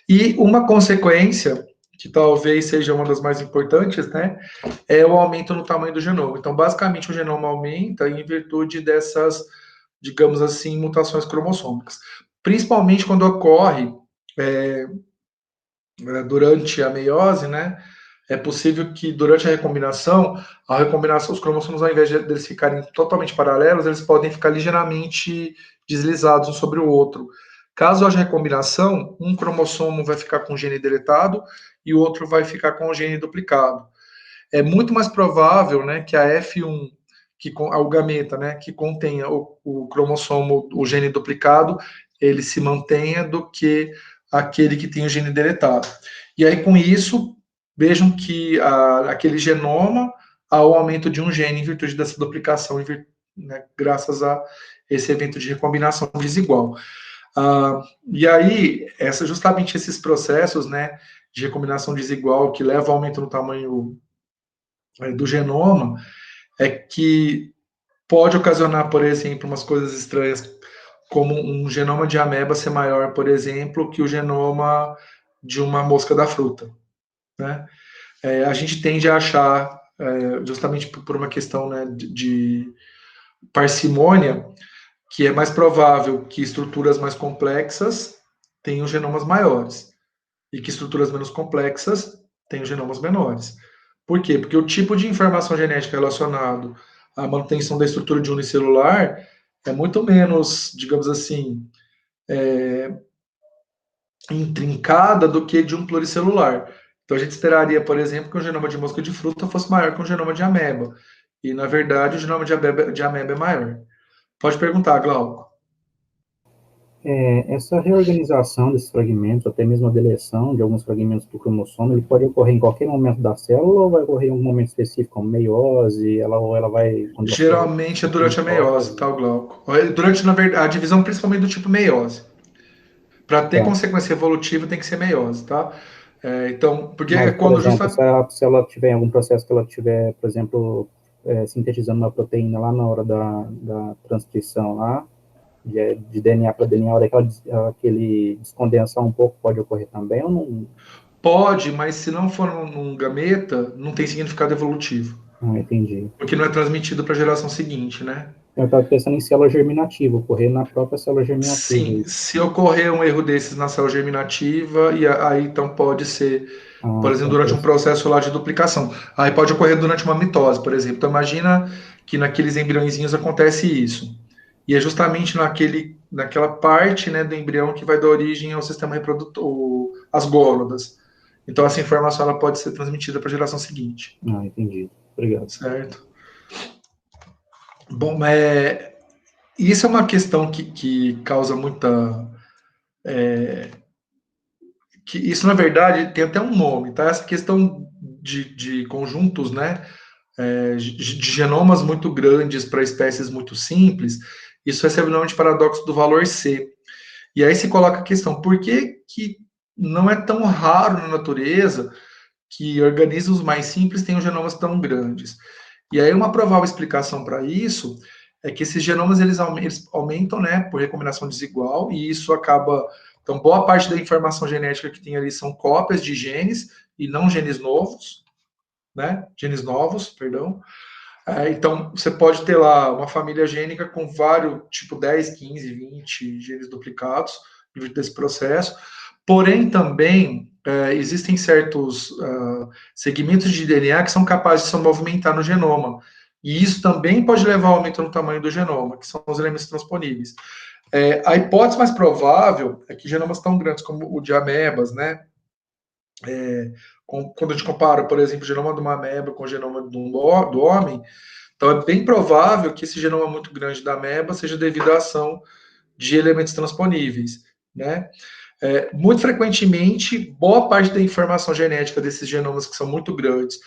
E uma consequência que talvez seja uma das mais importantes, né, é o aumento no tamanho do genoma. Então, basicamente, o genoma aumenta em virtude dessas, digamos assim, mutações cromossômicas. Principalmente quando ocorre durante a meiose, né, é possível que durante a recombinação, os cromossomos, ao invés de eles ficarem totalmente paralelos, eles podem ficar ligeiramente deslizados um sobre o outro. Caso haja recombinação, um cromossomo vai ficar com o gene deletado e o outro vai ficar com o gene duplicado. É muito mais provável, né, que a F1, o gameta, né, que contenha o cromossomo, o gene duplicado, ele se mantenha do que aquele que tem o gene deletado. E aí, com isso, vejam que aquele genoma há o aumento de um gene em virtude dessa duplicação, né, graças a esse evento de recombinação desigual. E aí, justamente esses processos, né, de recombinação desigual que levam ao aumento no tamanho do genoma, é que pode ocasionar, por exemplo, umas coisas estranhas, como um genoma de ameba ser maior, por exemplo, que o genoma de uma mosca da fruta, né? A gente tende a achar, justamente por uma questão, né, de parcimônia, que é mais provável que estruturas mais complexas tenham genomas maiores e que estruturas menos complexas tenham genomas menores. Por quê? Porque o tipo de informação genética relacionado à manutenção da estrutura de unicelular é muito menos, digamos assim, intrincada do que de um pluricelular. Então a gente esperaria, por exemplo, que o genoma de mosca de fruta fosse maior que o genoma de ameba. E, na verdade, o genoma de ameba é maior. Pode perguntar, Glauco. Essa reorganização desses fragmentos, até mesmo a deleção de alguns fragmentos do cromossomo, ele pode ocorrer em qualquer momento da célula ou vai ocorrer em algum momento específico, como meiose, ou ela vai... Geralmente é durante a meiose, tá, Glauco? Durante, na verdade, a divisão principalmente do tipo meiose. Para ter consequência evolutiva tem que ser meiose, tá? Então, porque mas, quando por exemplo, se ela tiver algum processo que ela tiver, por exemplo, sintetizando uma proteína lá na hora da transcrição lá, de DNA para DNA, a hora que aquele descondensar um pouco pode ocorrer também ou não? Pode, mas se não for num gameta, não tem significado evolutivo. Entendi. Porque não é transmitido para a geração seguinte, né? Eu estava pensando em célula germinativa, ocorrer na própria célula germinativa. Sim, se ocorrer um erro desses na célula germinativa, e aí então pode ser, por exemplo, durante um processo lá de duplicação. Aí pode ocorrer durante uma mitose, por exemplo. Então imagina que naqueles embriõezinhos acontece isso. E é justamente naquela parte, né, do embrião que vai dar origem ao sistema reprodutor, às gónadas. Então essa informação ela pode ser transmitida para a geração seguinte. Entendi. Obrigado. Certo. Bom, isso é uma questão que causa muita... que isso, na verdade, tem até um nome, tá? Essa questão de conjuntos, né? De genomas muito grandes para espécies muito simples, isso recebe o nome de paradoxo do valor C. E aí se coloca a questão, por que não é tão raro na natureza que organismos mais simples tenham genomas tão grandes? E aí uma provável explicação para isso é que esses genomas eles aumentam, né, por recombinação desigual, e isso acaba Então, boa parte da informação genética que tem ali são cópias de genes e não genes novos, né? Genes novos, perdão. Então, você pode ter lá uma família gênica com vários, tipo 10, 15, 20 genes duplicados desse processo. Porém, também existem certos segmentos de DNA que são capazes de se movimentar no genoma. E isso também pode levar ao aumento no tamanho do genoma, que são os elementos transponíveis. A hipótese mais provável é que genomas tão grandes como o de amebas, né? Quando a gente compara, por exemplo, o genoma de uma ameba com o genoma do homem, então é bem provável que esse genoma muito grande da ameba seja devido à ação de elementos transponíveis, né? Muito frequentemente, boa parte da informação genética desses genomas que são muito grandes,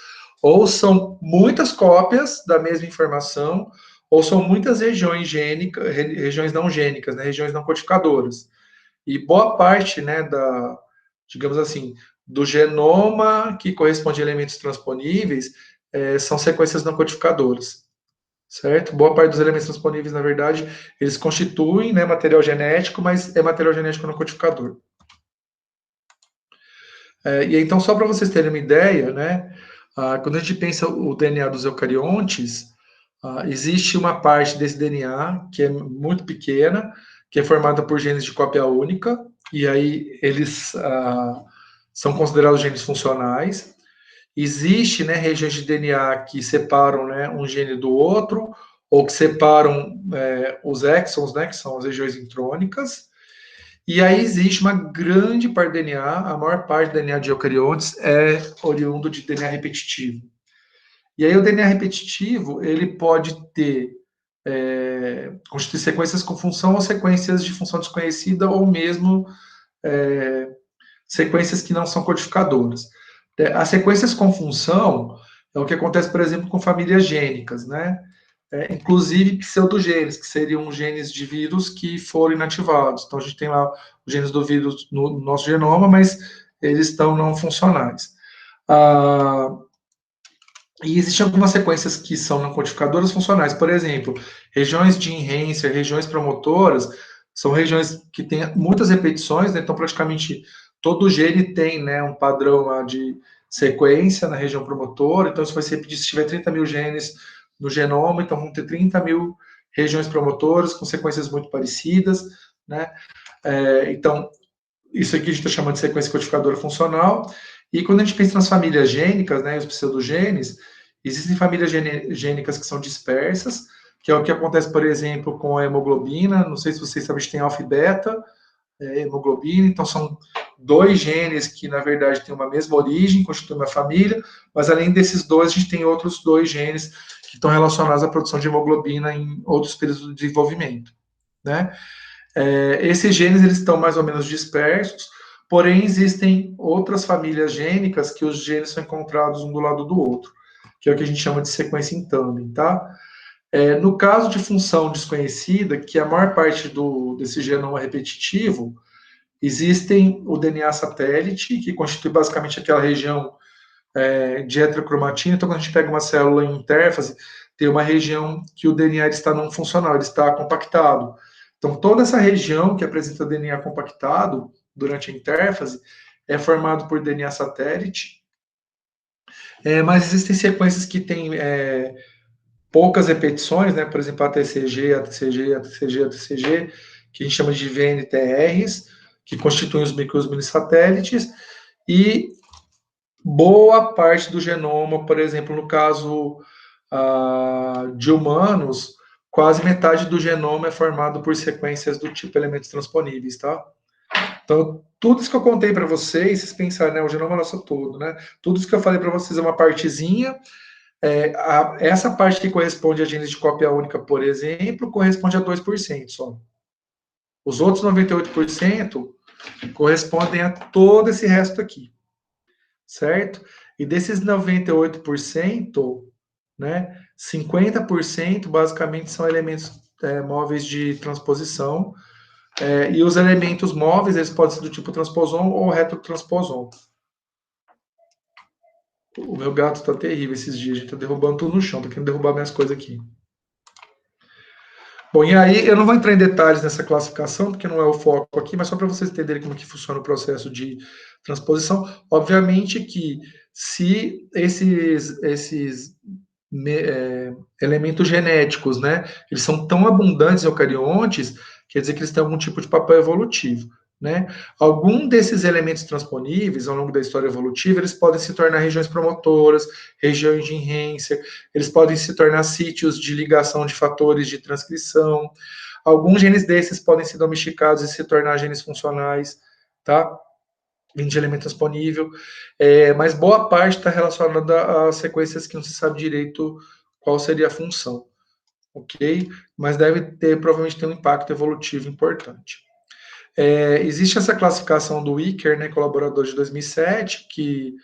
ou são muitas cópias da mesma informação, ou são muitas regiões gênicas, regiões não gênicas, né? Regiões não codificadoras. E boa parte, né, digamos assim, do genoma que corresponde a elementos transponíveis são sequências não codificadoras, certo? Boa parte dos elementos transponíveis, na verdade, eles constituem, né, material genético, mas é material genético não codificador. E então, só para vocês terem uma ideia, né, quando a gente pensa o DNA dos eucariontes, existe uma parte desse DNA que é muito pequena, que é formada por genes de cópia única, e aí eles são considerados genes funcionais. Existe, né, regiões de DNA que separam, né, um gene do outro, ou que separam os exons, né, que são as regiões intrônicas. E aí existe uma grande parte do DNA, a maior parte do DNA de eucariontes é oriundo de DNA repetitivo. E aí o DNA repetitivo, ele pode ter constituir sequências com função ou sequências de função desconhecida, ou mesmo sequências que não são codificadoras. As sequências com função é o que acontece, por exemplo, com famílias gênicas, né? Inclusive pseudogenes, que seriam genes de vírus que foram inativados. Então, a gente tem lá os genes do vírus no nosso genoma, mas eles estão não funcionais. E existem algumas sequências que são não codificadoras funcionais. Por exemplo, regiões de enhancer, regiões promotoras, são regiões que têm muitas repetições, né? Então praticamente todo gene tem, né, um padrão lá de sequência na região promotora. Então, se você repetir, se tiver 30 mil genes no genoma, então vão ter 30 mil regiões promotoras com sequências muito parecidas, né? Então, isso aqui a gente está chamando de sequência codificadora funcional. E quando a gente pensa nas famílias gênicas, né, os pseudogenes, existem famílias gênicas que são dispersas, que é o que acontece, por exemplo, com a hemoglobina. Não sei se vocês sabem, a gente tem alfa e beta, hemoglobina, então são dois genes que, na verdade, têm uma mesma origem, constituem uma família, mas além desses dois, a gente tem outros dois genes que estão relacionados à produção de hemoglobina em outros períodos do desenvolvimento, né? Esses genes, eles estão mais ou menos dispersos, porém existem outras famílias gênicas que os genes são encontrados um do lado do outro, que é o que a gente chama de sequência em tandem, tá? No caso de função desconhecida, que a maior parte desse genoma repetitivo, existem o DNA satélite, que constitui basicamente aquela região de heterocromatina. Então, quando a gente pega uma célula em intérfase, tem uma região que o DNA está não funcional, ele está compactado. Então, toda essa região que apresenta DNA compactado durante a intérfase é formado por DNA satélite, mas existem sequências que têm poucas repetições, né? Por exemplo, a TCG, a TCG, a TCG, a TCG, que a gente chama de VNTRs, que constituem os microsatélites, e boa parte do genoma, por exemplo, no caso de humanos, quase metade do genoma é formado por sequências do tipo elementos transponíveis, tá? Então, tudo isso que eu contei para vocês pensarem, né, o genoma nosso todo, né? Tudo isso que eu falei para vocês é uma partezinha. Essa parte que corresponde a genes de cópia única, por exemplo, corresponde a 2% só. Os outros 98% correspondem a todo esse resto aqui, certo? E desses 98%, né, 50% basicamente são elementos móveis de transposição, e os elementos móveis, eles podem ser do tipo transposon ou retrotransposon. O meu gato tá terrível esses dias, a gente tá derrubando tudo no chão, tá querendo derrubar minhas coisas aqui. Bom, e aí eu não vou entrar em detalhes nessa classificação, porque não é o foco aqui, mas só para vocês entenderem como que funciona o processo de transposição. Obviamente que se esses elementos genéticos, né, eles são tão abundantes em eucariontes, quer dizer que eles têm algum tipo de papel evolutivo, né? Algum desses elementos transponíveis, ao longo da história evolutiva, eles podem se tornar regiões promotoras, regiões de enrência, eles podem se tornar sítios de ligação de fatores de transcrição. Alguns genes desses podem ser domesticados e se tornar genes funcionais, tá? Vindo de elemento transponível, mas boa parte está relacionada a sequências que não se sabe direito qual seria a função, ok? Mas deve ter, provavelmente, ter um impacto evolutivo importante. Existe essa classificação do Wicker, né, colaborador de 2007, que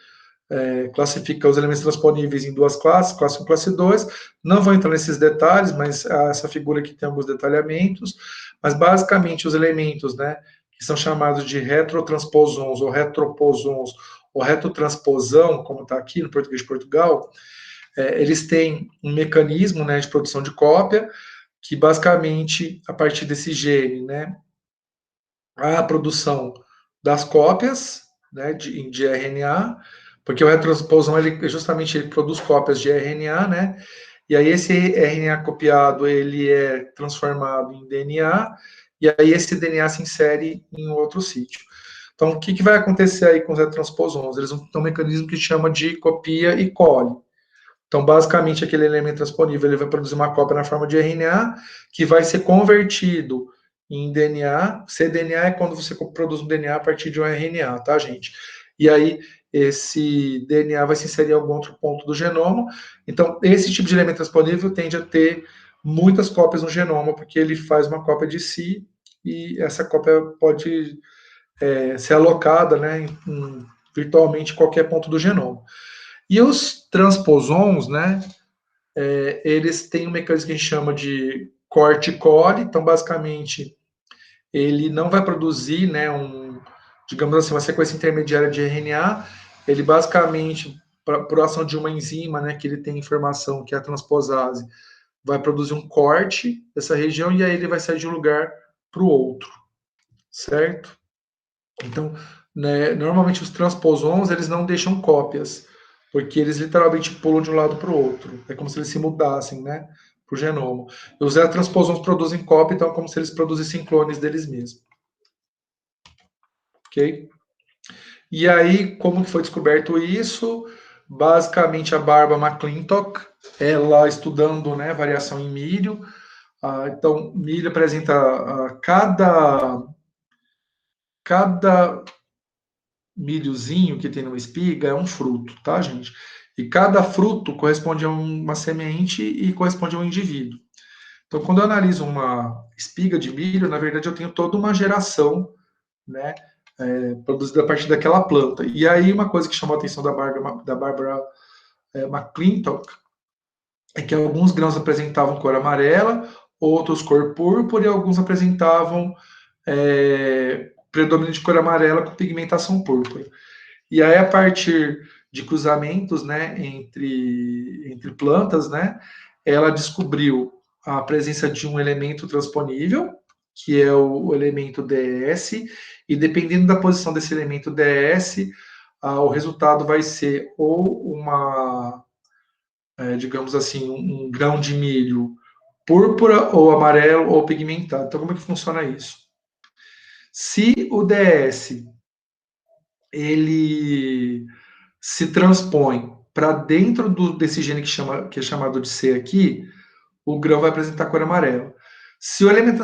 classifica os elementos transponíveis em duas classes, classe 1 e classe 2. Não vou entrar nesses detalhes, mas essa figura aqui tem alguns detalhamentos. Mas, basicamente, os elementos, né, que são chamados de retrotransposons, ou retroposons, ou retrotransposão, como está aqui no português de Portugal, eles têm um mecanismo, né, de produção de cópia, que, basicamente, a partir desse gene, né, a produção das cópias, né, de RNA, porque o retrotransposão, ele produz cópias de RNA, né, e aí esse RNA copiado, ele é transformado em DNA, e aí esse DNA se insere em outro sítio. Então, o que vai acontecer aí com os retrotransposons? Eles vão ter um mecanismo que chama de copia e cole. Então, basicamente, aquele elemento transponível, ele vai produzir uma cópia na forma de RNA, que vai ser convertido em DNA. cDNA é quando você produz um DNA a partir de um RNA, tá, gente? E aí, esse DNA vai se inserir em algum outro ponto do genoma. Então, esse tipo de elemento transponível tende a ter muitas cópias no genoma, porque ele faz uma cópia de si, e essa cópia pode ser alocada, né, em virtualmente qualquer ponto do genoma. E os transposons, né, eles têm um mecanismo que a gente chama de corte-cole. Então, basicamente, ele não vai produzir, né, digamos assim, uma sequência intermediária de RNA. Ele, basicamente, por ação de uma enzima, né, que ele tem informação, que é a transposase, vai produzir um corte dessa região, e aí ele vai sair de um lugar para o outro, certo? Então, né, normalmente os transposons, eles não deixam cópias, porque eles literalmente pulam de um lado para o outro. É como se eles se mudassem, né, para o genoma. E os transposons produzem cópia, então é como se eles produzissem clones deles mesmos. Ok? E aí, como foi descoberto isso? Basicamente, a Barbara McClintock, ela estudando, né, variação em milho. Então, milho apresenta cada milhozinho que tem numa espiga é um fruto, tá, gente? E cada fruto corresponde a uma semente e corresponde a um indivíduo. Então, quando eu analiso uma espiga de milho, na verdade, eu tenho toda uma geração, né, produzida a partir daquela planta. E aí, uma coisa que chamou a atenção da Barbara McClintock é que alguns grãos apresentavam cor amarela, outros cor púrpura, e alguns apresentavam predomínio de cor amarela com pigmentação púrpura. E aí, a partir de cruzamentos, né, entre plantas, né, ela descobriu a presença de um elemento transponível, que é o elemento DS, e dependendo da posição desse elemento DS, o resultado vai ser ou digamos assim, um grão de milho púrpura, ou amarelo, ou pigmentado. Então, como é que funciona isso? Se o DS ele se transpõe para dentro desse gene que é chamado de C aqui, o grão vai apresentar cor amarela. Se o elemento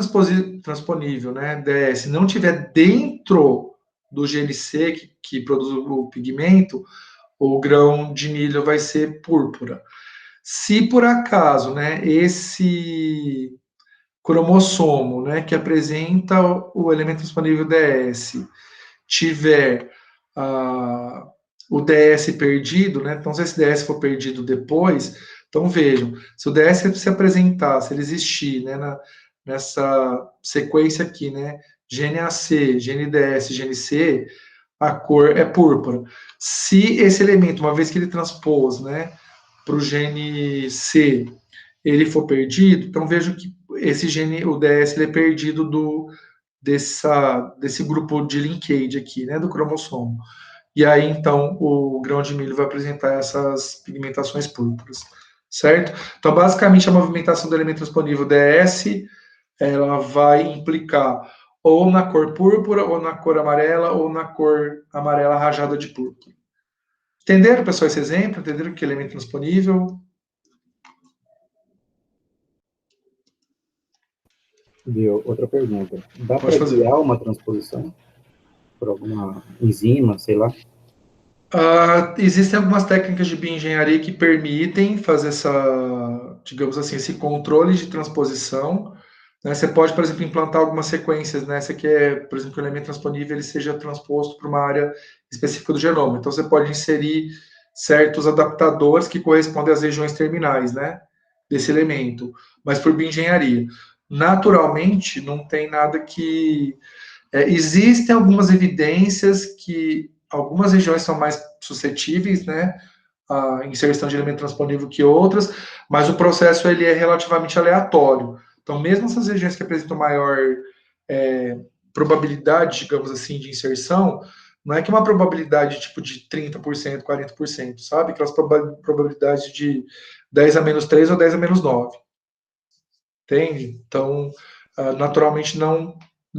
transponível, né, DS, não tiver dentro do gene C, que produz o pigmento, o grão de milho vai ser púrpura. Se por acaso, né, esse cromossomo, né, que apresenta o elemento transponível DS tiver o DS perdido, né? Então, se esse DS for perdido depois, então vejam, se o DS se apresentar, se ele existir, né, nessa sequência aqui, né, GNAC, GNDS, GNC, a cor é púrpura. Se esse elemento, uma vez que ele transpôs, né, para o gene C, ele for perdido, então vejam que esse gene, o DS, ele é perdido desse grupo de linkage aqui, né, do cromossomo. E aí, então, o grão de milho vai apresentar essas pigmentações púrpuras, certo? Então, basicamente, a movimentação do elemento transponível DS, ela vai implicar ou na cor púrpura, ou na cor amarela, ou na cor amarela rajada de púrpura. Entenderam, pessoal, esse exemplo? Entenderam que elemento transponível? Viu? Outra pergunta. Dá Pode para fazer. guiar uma transposição por alguma enzima, sei lá? Existem algumas técnicas de bioengenharia que permitem fazer digamos assim, esse controle de transposição. Né? Você pode, por exemplo, implantar algumas sequências, né? Você quer, por exemplo, que o elemento transponível ele seja transposto para uma área específica do genoma. Então, você pode inserir certos adaptadores que correspondem às regiões terminais, né? Desse elemento, mas por bioengenharia. Naturalmente, não tem nada que... existem algumas evidências que algumas regiões são mais suscetíveis, né, à inserção de elemento transponível que outras, mas o processo ele é relativamente aleatório. Então, mesmo essas regiões que apresentam maior probabilidade, digamos assim, de inserção, não é que uma probabilidade tipo de 30%, 40%, sabe? Aquelas probabilidades de 10 a menos 3 ou 10 a menos 9. Entende? Então, naturalmente não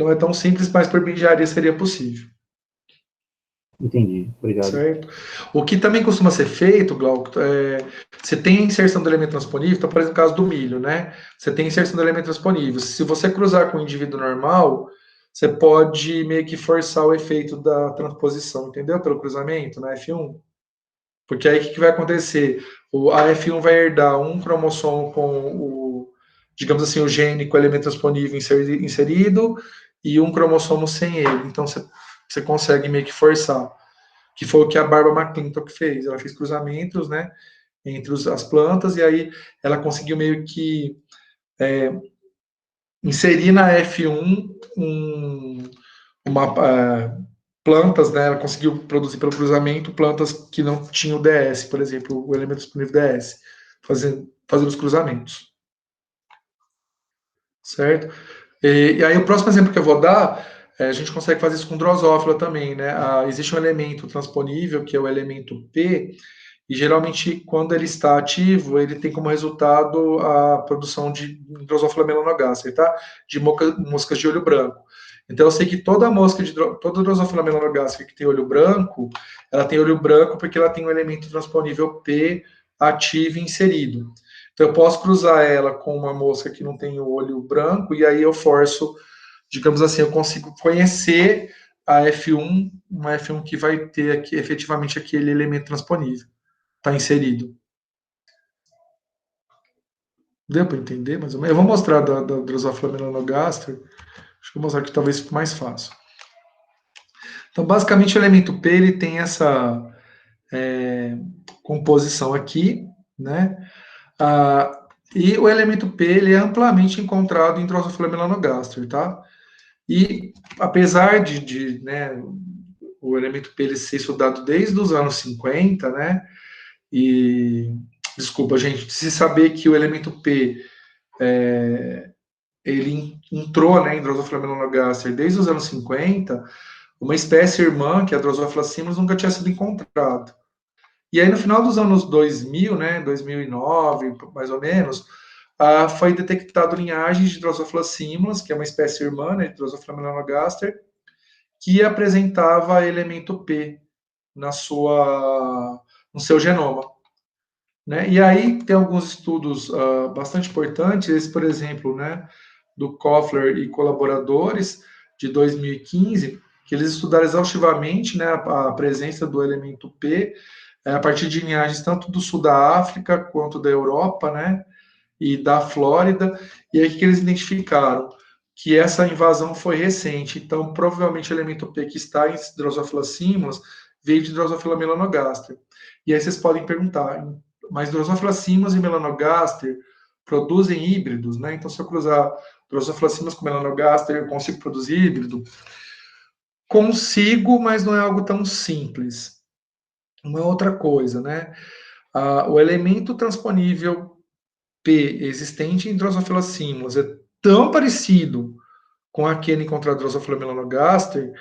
é tão simples, mas por bioengenharia seria possível. Entendi, obrigado. Certo? O que também costuma ser feito, Glauco, você tem a inserção do elemento transponível, então, por exemplo, no caso do milho, né? Você tem a inserção do elemento transponível. Se você cruzar com um indivíduo normal, você pode meio que forçar o efeito da transposição, entendeu? Pelo cruzamento na F1. Porque aí o que vai acontecer? A F1 vai herdar um cromossomo com digamos assim, o gene com o elemento transponível inserido e um cromossomo sem ele. Então você consegue meio que forçar. Que foi o que a Barbara McClintock fez. Ela fez cruzamentos, né, entre as plantas, e aí ela conseguiu meio que inserir na F1 plantas, né, ela conseguiu produzir pelo cruzamento plantas que não tinham o DS, por exemplo, o elemento disponível DS, fazendo os cruzamentos. Certo? E aí o próximo exemplo que eu vou dar, a gente consegue fazer isso com drosófila também, né? Existe um elemento transponível, que é o elemento P, e geralmente quando ele está ativo, ele tem como resultado a produção de drosófila melanogaster, tá? De moscas de olho branco. Então eu sei que toda drosófila melanogaster que tem olho branco, ela tem olho branco porque ela tem um elemento transponível P ativo e inserido. Então, eu posso cruzar ela com uma mosca que não tem o olho branco, e aí eu forço, digamos assim, eu consigo conhecer a F1, uma F1 que vai ter aqui, efetivamente aquele elemento transponível, está inserido. Deu para entender mais ou menos? Eu vou mostrar da Drosophila melanogaster, acho que vou mostrar que talvez fique mais fácil. Então, basicamente, o elemento P ele tem essa composição aqui, né? E o elemento P ele é amplamente encontrado em Drosophila melanogaster, tá? E apesar né, o elemento P ele ser estudado desde os anos 50, né? E desculpa, gente, se saber que o elemento P ele entrou, né, em Drosophila melanogaster desde os anos 50, uma espécie irmã, que é a Drosophila simulus, nunca tinha sido encontrada. E aí, no final dos anos 2000, né, 2009, mais ou menos, foi detectado linhagens de Drosophila simulus, que é uma espécie irmã, né, de Drosophila melanogaster, que apresentava elemento P no seu genoma. Né? E aí tem alguns estudos bastante importantes, esse, por exemplo, né, do Koffler e colaboradores, de 2015, que eles estudaram exaustivamente, né, a presença do elemento P a partir de linhagens tanto do sul da África quanto da Europa, né, e da Flórida, e aí que eles identificaram que essa invasão foi recente, então provavelmente o elemento P que está em Drosophila simulus veio de Drosophila melanogaster. E aí vocês podem perguntar, mas Drosophila simulus e melanogaster produzem híbridos, né? Então se eu cruzar Drosophila simulus com melanogaster, eu consigo produzir híbrido? Consigo, mas não é algo tão simples. Uma outra coisa, né? O elemento transponível P existente em Drosophila simulus tão parecido com aquele encontrado em Drosophila melanogaster,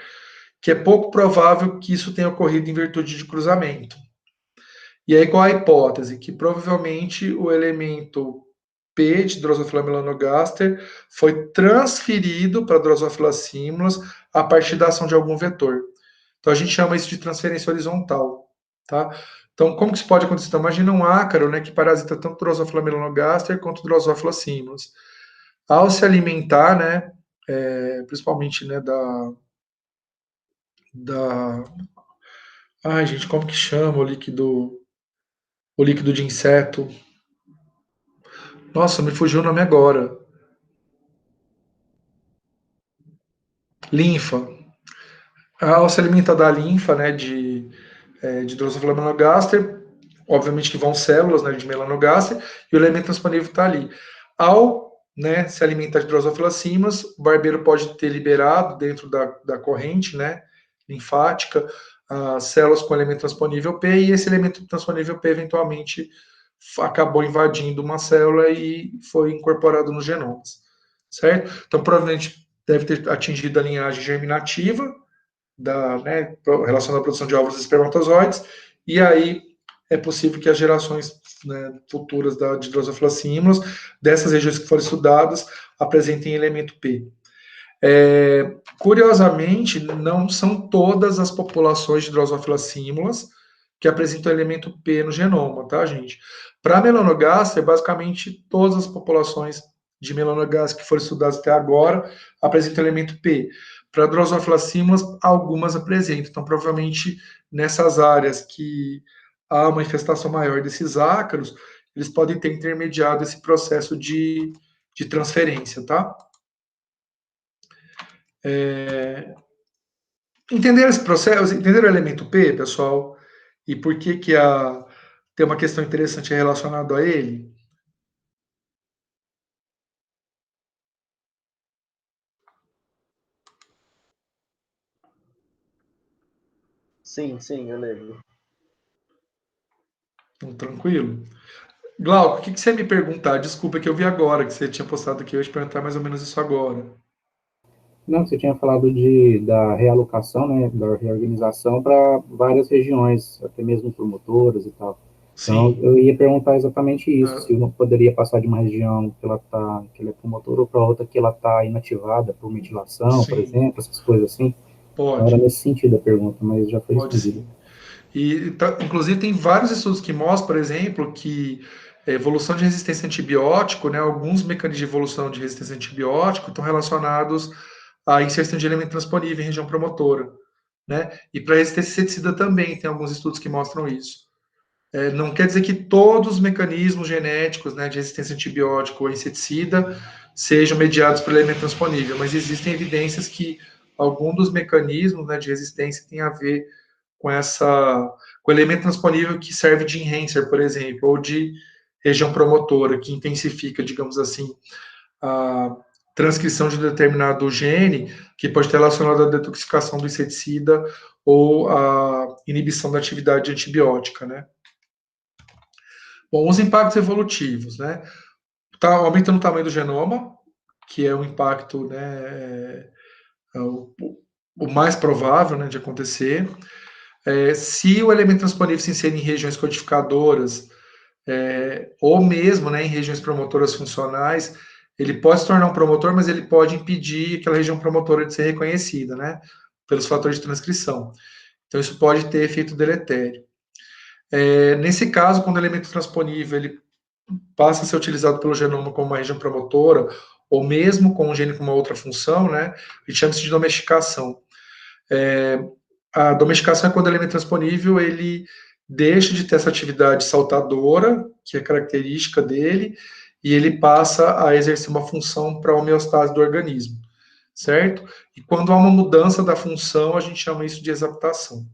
que é pouco provável que isso tenha ocorrido em virtude de cruzamento. E aí qual a hipótese? Que provavelmente o elemento P de Drosophila melanogaster foi transferido para Drosophila simulus a partir da ação de algum vetor. Então a gente chama isso de transferência horizontal, tá? Então como que isso pode acontecer? Então, imagina um ácaro, né, que parasita tanto Drosophila melanogaster quanto Drosophila simulus. Ao se alimentar, né, principalmente, né, ai, gente, como que chama o líquido de inseto? Nossa, me fugiu o nome agora. Linfa. Ao se alimentar da linfa, né, de Drosophila melanogaster, obviamente que vão células, né, de melanogaster, e o elemento transponível está ali. Ao, né, se alimentar de Drosophila simulus, o barbeiro pode ter liberado dentro da corrente, né, linfática, as células com elemento transponível P, e esse elemento transponível P eventualmente acabou invadindo uma célula e foi incorporado nos genomas, certo? Então, provavelmente deve ter atingido a linhagem germinativa, né, relacionada à produção de óvulos e espermatozoides, e aí é possível que as gerações, né, futuras de Drosophila simulus, dessas regiões que foram estudadas, apresentem elemento P. Curiosamente, não são todas as populações de Drosophila simulus que apresentam elemento P no genoma, tá, gente? Para melanogaster, basicamente todas as populações de melanogaster que foram estudadas até agora apresentam elemento P. Para Drosophila simulus, algumas apresentam. Então, provavelmente, nessas áreas que há uma infestação maior desses ácaros, eles podem ter intermediado esse processo de transferência, tá? Entenderam esse processo? Entenderam o elemento P, pessoal? E por que tem uma questão interessante relacionada a ele? Sim, eu lembro. Então, tranquilo? Glauco, o que você me perguntar? Desculpa que eu vi agora, que você tinha postado aqui, eu ia te perguntar mais ou menos isso agora. Não, você tinha falado da realocação, né, da reorganização para várias regiões, até mesmo promotoras e tal. Então, Sim. eu ia perguntar exatamente isso, se não poderia passar de uma região que ela é promotora ou para outra que ela está inativada por metilação, por Sim, exemplo, essas coisas assim. Então, era pode. nesse sentido a pergunta, mas já foi Pode respondida. sim. E, inclusive, tem vários estudos que mostram, por exemplo, que a evolução de resistência a antibiótico, né, alguns mecanismos de evolução de resistência a antibiótico estão relacionados à inserção de elemento transponível em região promotora, né? E para resistência a inseticida também tem alguns estudos que mostram isso. Não quer dizer que todos os mecanismos genéticos, né, de resistência a antibiótico ou inseticida sejam mediados pelo elemento transponível, mas existem evidências que algum dos mecanismos, né, de resistência tem a ver com com o elemento transponível que serve de enhancer, por exemplo, ou de região promotora, que intensifica, digamos assim, a transcrição de determinado gene, que pode estar relacionado à detoxificação do inseticida ou à inibição da atividade antibiótica, né? Bom, os impactos evolutivos, né? Tá aumentando o tamanho do genoma, que é um impacto, né, o mais provável, né, de acontecer. Se o elemento transponível se inserir em regiões codificadoras, ou mesmo, né, em regiões promotoras funcionais, ele pode se tornar um promotor, mas ele pode impedir aquela região promotora de ser reconhecida, né, pelos fatores de transcrição. Então, isso pode ter efeito deletério. Nesse caso, quando o elemento transponível ele passa a ser utilizado pelo genoma como uma região promotora, ou mesmo com um gene com uma outra função, né, a gente chama isso de domesticação. A domesticação é quando o elemento transponível ele deixa de ter essa atividade saltadora, que é característica dele, e ele passa a exercer uma função para a homeostase do organismo, certo? E quando há uma mudança da função, a gente chama isso de exaptação.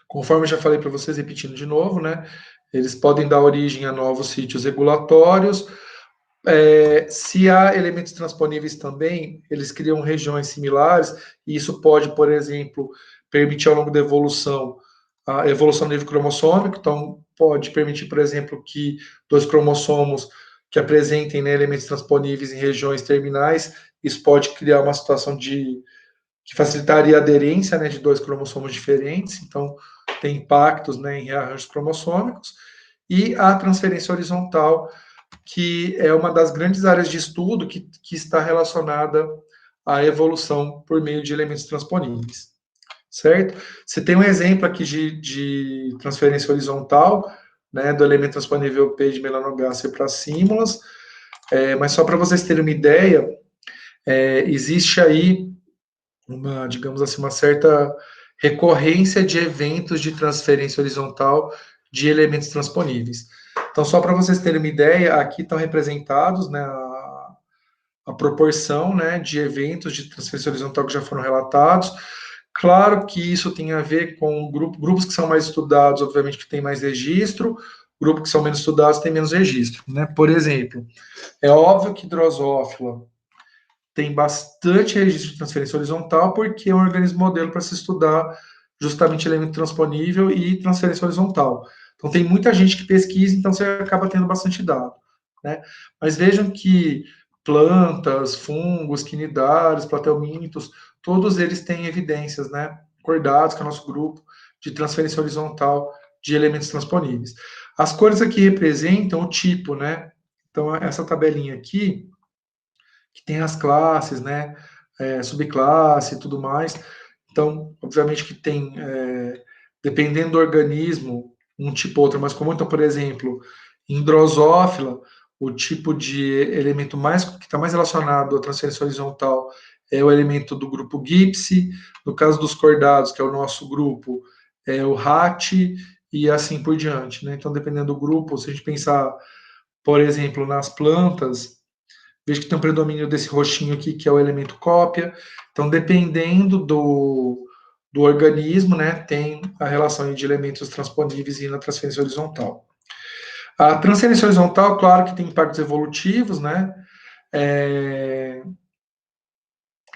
Conforme eu já falei para vocês, repetindo de novo, né? Eles podem dar origem a novos sítios regulatórios. Se há elementos transponíveis também, eles criam regiões similares, e isso pode, por exemplo, permitir ao longo da evolução a evolução do nível cromossômico, então pode permitir, por exemplo, que dois cromossomos que apresentem, né, elementos transponíveis em regiões terminais, isso pode criar uma situação que facilitaria a aderência, né, de 2 cromossomos diferentes, então tem impactos, né, em rearranjos cromossômicos, e a transferência horizontal, que é uma das grandes áreas de estudo que está relacionada à evolução por meio de elementos transponíveis, certo? Você tem um exemplo aqui de transferência horizontal, né, do elemento transponível P de melanogaster para símulas, mas só para vocês terem uma ideia, existe aí uma, digamos assim, uma certa recorrência de eventos de transferência horizontal de elementos transponíveis. Então, só para vocês terem uma ideia, aqui estão representados, né, a proporção, né, de eventos de transferência horizontal que já foram relatados. Claro que isso tem a ver com grupos que são mais estudados, obviamente que tem mais registro, grupos que são menos estudados têm menos registro, né? Por exemplo, é óbvio que Drosophila tem bastante registro de transferência horizontal, porque é um organismo modelo para se estudar justamente elemento transponível e transferência horizontal. Então, tem muita gente que pesquisa, então você acaba tendo bastante dado, né? Mas vejam que plantas, fungos, quinidários, platelmintos, todos eles têm evidências, né, acordados com o nosso grupo, de transferência horizontal de elementos transponíveis. As cores aqui representam o tipo, né? Então, essa tabelinha aqui, que tem as classes, né, subclasse e tudo mais. Então, obviamente que tem, dependendo do organismo, um tipo ou outro, mas como então, por exemplo, em Drosophila, o tipo de elemento que está mais relacionado à transferência horizontal é o elemento do grupo Gibbs. No caso dos cordados, que é o nosso grupo, é o RAT, e assim por diante, né? Então, dependendo do grupo, se a gente pensar, por exemplo, nas plantas, veja que tem um predomínio desse roxinho aqui, que é o elemento cópia. Então, dependendo do organismo, né, tem a relação de elementos transponíveis e na transferência horizontal. A transferência horizontal, claro que tem impactos evolutivos, né?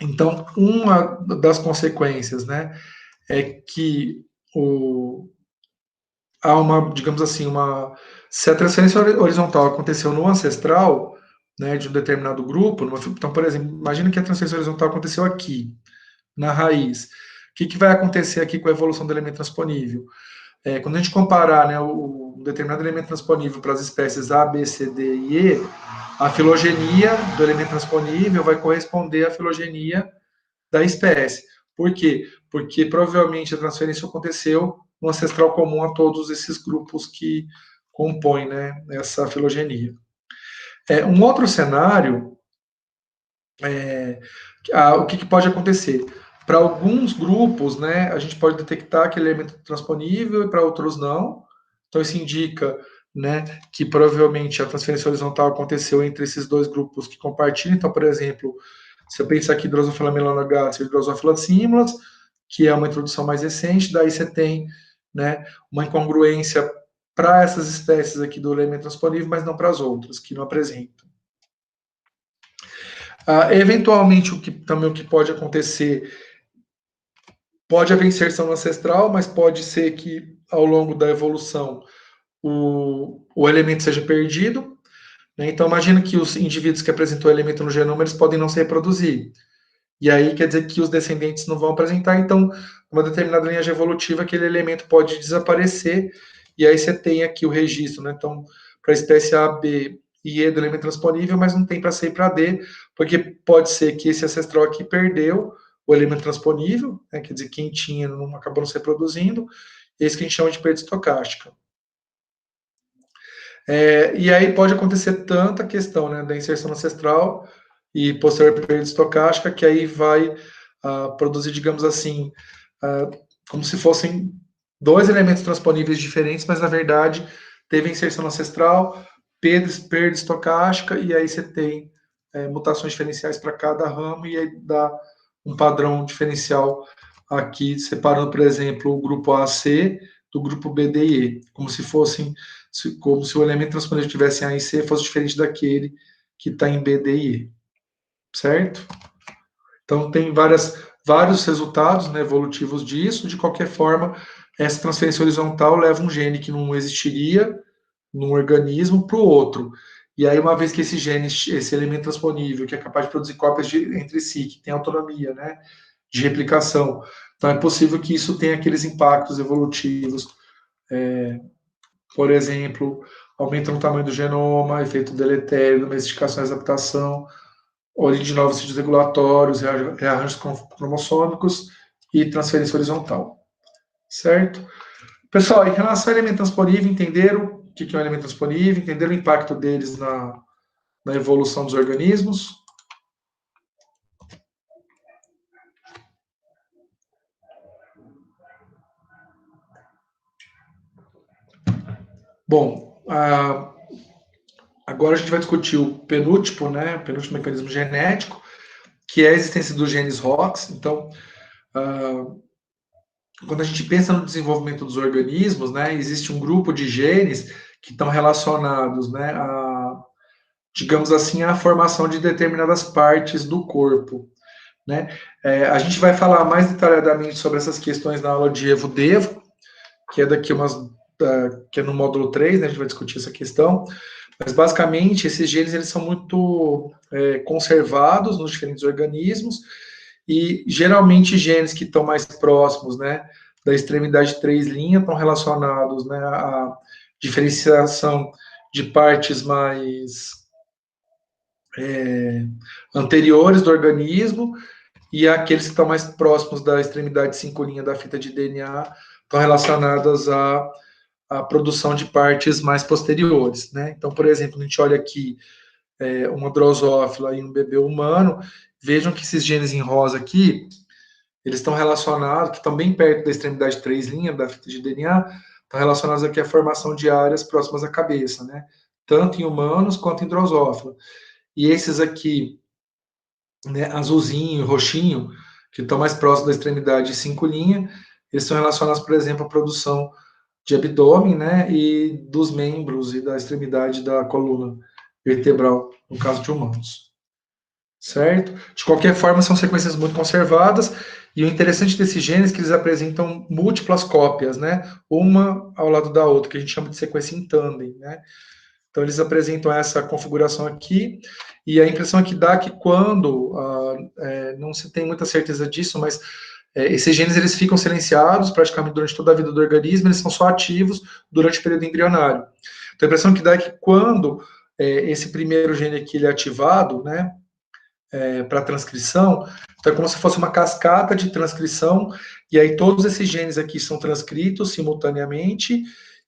Então, uma das consequências, né, é que há uma, digamos assim, se a transferência horizontal aconteceu no ancestral, né, de um determinado grupo, então, por exemplo, imagina que a transferência horizontal aconteceu aqui, na raiz. O que vai acontecer aqui com a evolução do elemento transponível? Quando a gente comparar, né, um determinado elemento transponível para as espécies A, B, C, D e E, a filogenia do elemento transponível vai corresponder à filogenia da espécie. Por quê? Porque provavelmente a transferência aconteceu no ancestral comum a todos esses grupos que compõem, né, essa filogenia. Um outro cenário, o que pode acontecer? Para alguns grupos, né, a gente pode detectar aquele elemento transponível e para outros não. Então, isso indica, né, que provavelmente a transferência horizontal aconteceu entre esses dois grupos que compartilham. Então, por exemplo, se eu pensar aqui Drosophila melanogaster e Drosophila simulans, que é uma introdução mais recente, daí você tem, né, uma incongruência para essas espécies aqui do elemento transponível, mas não para as outras, que não apresentam. Eventualmente, o que pode acontecer, pode haver inserção ancestral, mas pode ser que, ao longo da evolução, o elemento seja perdido, né? Então, imagina que os indivíduos que apresentam o elemento no genoma, eles podem não se reproduzir. E aí quer dizer que os descendentes não vão apresentar, então, uma determinada linhagem evolutiva, aquele elemento pode desaparecer, e aí você tem aqui o registro, né? Então, para a espécie A, B e E do elemento transponível, mas não tem para C e para D, porque pode ser que esse ancestral aqui perdeu o elemento transponível, né? Quer dizer, quem tinha acabou não se reproduzindo, esse que a gente chama de perda estocástica. E aí pode acontecer tanta questão, né, da inserção ancestral e posterior perda estocástica, que aí vai produzir, digamos assim, como se fossem dois elementos transponíveis diferentes, mas na verdade teve inserção ancestral, perda estocástica, e aí você tem mutações diferenciais para cada ramo, e aí dá um padrão diferencial aqui, separando, por exemplo, o grupo AC do grupo B, D e E, como se o elemento transponível tivesse em A e C fosse diferente daquele que está em B, D e E, certo? Então, tem vários resultados, né, evolutivos disso. De qualquer forma, essa transferência horizontal leva um gene que não existiria num organismo para o outro. E aí, uma vez que esse gene, esse elemento transponível, que é capaz de produzir cópias entre si, que tem autonomia, né, de replicação, então é possível que isso tenha aqueles impactos evolutivos, por exemplo, aumento no tamanho do genoma, efeito deletério, domesticação e adaptação, origem de novos sítios regulatórios, rearranjos cromossômicos e transferência horizontal. Certo? Pessoal, em relação ao elemento transponível, entenderam o que é um elemento transponível, entenderam o impacto deles na evolução dos organismos? Bom, agora a gente vai discutir o penúltimo, né, o penúltimo mecanismo genético, que é a existência dos genes ROX. Então, quando a gente pensa no desenvolvimento dos organismos, né, existe um grupo de genes que estão relacionados, né, digamos assim, à formação de determinadas partes do corpo, né? A gente vai falar mais detalhadamente sobre essas questões na aula de Evo-Devo, que é que é no módulo 3, né, a gente vai discutir essa questão, mas basicamente esses genes eles são muito conservados nos diferentes organismos, e geralmente genes que estão mais próximos, né, da extremidade 3' estão relacionados, né, à diferenciação de partes mais anteriores do organismo, e aqueles que estão mais próximos da extremidade 5' da fita de DNA estão relacionadas à produção de partes mais posteriores, né? Então, por exemplo, a gente olha aqui uma drosófila e um bebê humano, vejam que esses genes em rosa aqui, eles estão relacionados, que estão bem perto da extremidade 3' da fita de DNA, estão relacionados aqui à formação de áreas próximas à cabeça, né? Tanto em humanos quanto em drosófila. E esses aqui, né, azulzinho, roxinho, que estão mais próximos da extremidade 5', eles são relacionados, por exemplo, à produção de abdômen, né, e dos membros e da extremidade da coluna vertebral, no caso de humanos. Certo? De qualquer forma, são sequências muito conservadas, e o interessante desses genes é que eles apresentam múltiplas cópias, né, uma ao lado da outra, que a gente chama de sequência em tandem, né. Então, eles apresentam essa configuração aqui, e a impressão que dá é que quando, não se tem muita certeza disso, mas esses genes eles ficam silenciados praticamente durante toda a vida do organismo, eles são só ativos durante o período embrionário. Então, a impressão que dá é que quando esse primeiro gene aqui ele é ativado, né, para transcrição, então é como se fosse uma cascata de transcrição, e aí todos esses genes aqui são transcritos simultaneamente,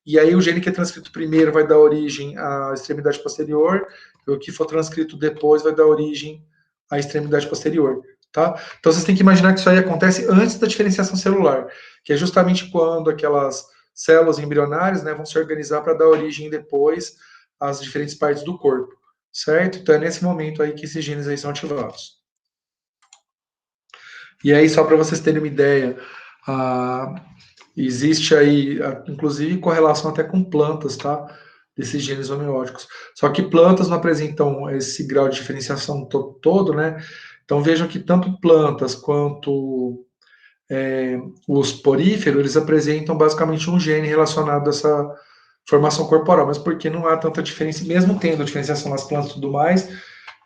e aí o gene que é transcrito primeiro vai dar origem à extremidade posterior, e o que for transcrito depois vai dar origem à extremidade posterior, tá? Então vocês têm que imaginar que isso aí acontece antes da diferenciação celular, que é justamente quando aquelas células embrionárias, né, vão se organizar para dar origem depois às diferentes partes do corpo, certo? Então é nesse momento aí que esses genes aí são ativados. E aí, só para vocês terem uma ideia, existe aí, inclusive, correlação até com plantas, tá? Desses genes homeóticos. Só que plantas não apresentam esse grau de diferenciação todo, né? Então vejam que tanto plantas quanto os poríferos, eles apresentam basicamente um gene relacionado a essa formação corporal, mas porque não há tanta diferença, mesmo tendo diferenciação nas plantas e tudo mais,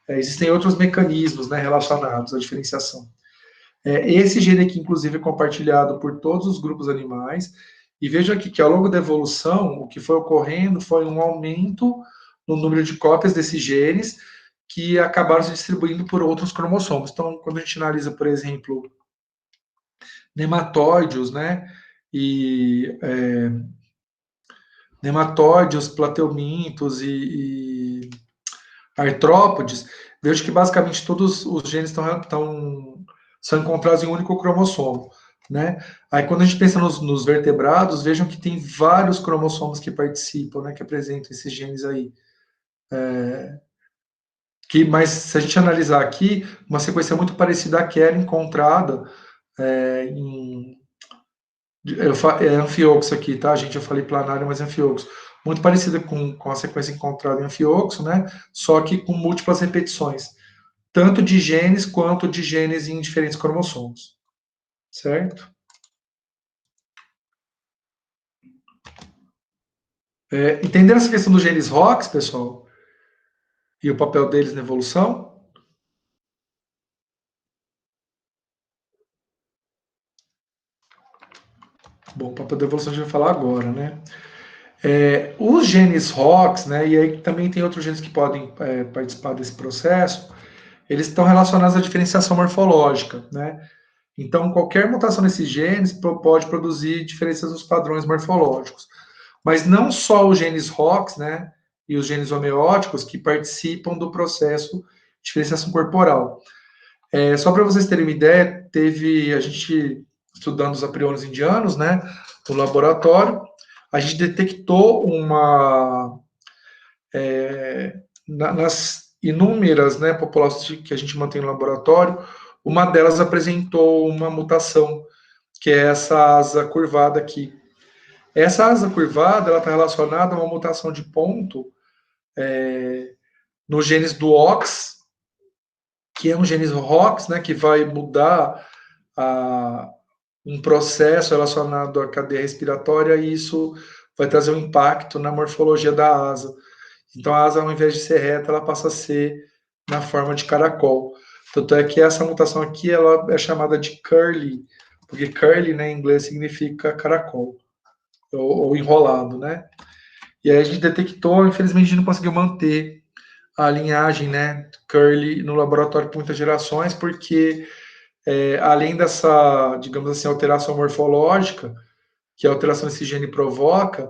existem outros mecanismos, né, relacionados à diferenciação. Esse gene aqui, inclusive, é compartilhado por todos os grupos animais. E veja aqui que ao longo da evolução, o que foi ocorrendo foi um aumento no número de cópias desses genes que acabaram se distribuindo por outros cromossomos. Então, quando a gente analisa, por exemplo, nematóides, né, e nematóides, plateumintos e artrópodes, vejo que basicamente todos os genes são encontrados em um único cromossomo, né? Aí quando a gente pensa nos vertebrados, vejam que tem vários cromossomos que participam, né, que apresentam esses genes aí. Mas se a gente analisar aqui, uma sequência muito parecida àquela encontrada em Anfioxo aqui, tá, gente? Eu falei planário, mas Anfioxo. Muito parecida com a sequência encontrada em Anfioxo, né? Só que com múltiplas repetições, tanto de genes quanto de genes em diferentes cromossomos. Certo? Entendendo essa questão dos genes ROX, pessoal, e o papel deles na evolução? Bom, o papel da evolução a gente vai falar agora, né? Os genes ROX, né, e aí também tem outros genes que podem participar desse processo, eles estão relacionados à diferenciação morfológica, né? Então, qualquer mutação nesses genes pode produzir diferenças nos padrões morfológicos. Mas não só os genes ROX, né, e os genes homeóticos que participam do processo de diferenciação corporal. Só para vocês terem uma ideia, a gente estudando os apriônios indianos, né, no laboratório, a gente detectou nas inúmeras, né, populações que a gente mantém no laboratório, uma delas apresentou uma mutação, que é essa asa curvada aqui. Essa asa curvada está relacionada a uma mutação de ponto nos genes do OX, que é um genes ROX, né, que vai mudar um processo relacionado à cadeia respiratória, e isso vai trazer um impacto na morfologia da asa. Então, a asa, ao invés de ser reta, ela passa a ser na forma de caracol. Tanto é que essa mutação aqui, ela é chamada de curly, porque curly, né, em inglês, significa caracol, ou enrolado, né? E aí a gente detectou, infelizmente a gente não conseguiu manter a linhagem, né, curly no laboratório por muitas gerações, porque além dessa, digamos assim, alteração morfológica, que a alteração desse gene provoca,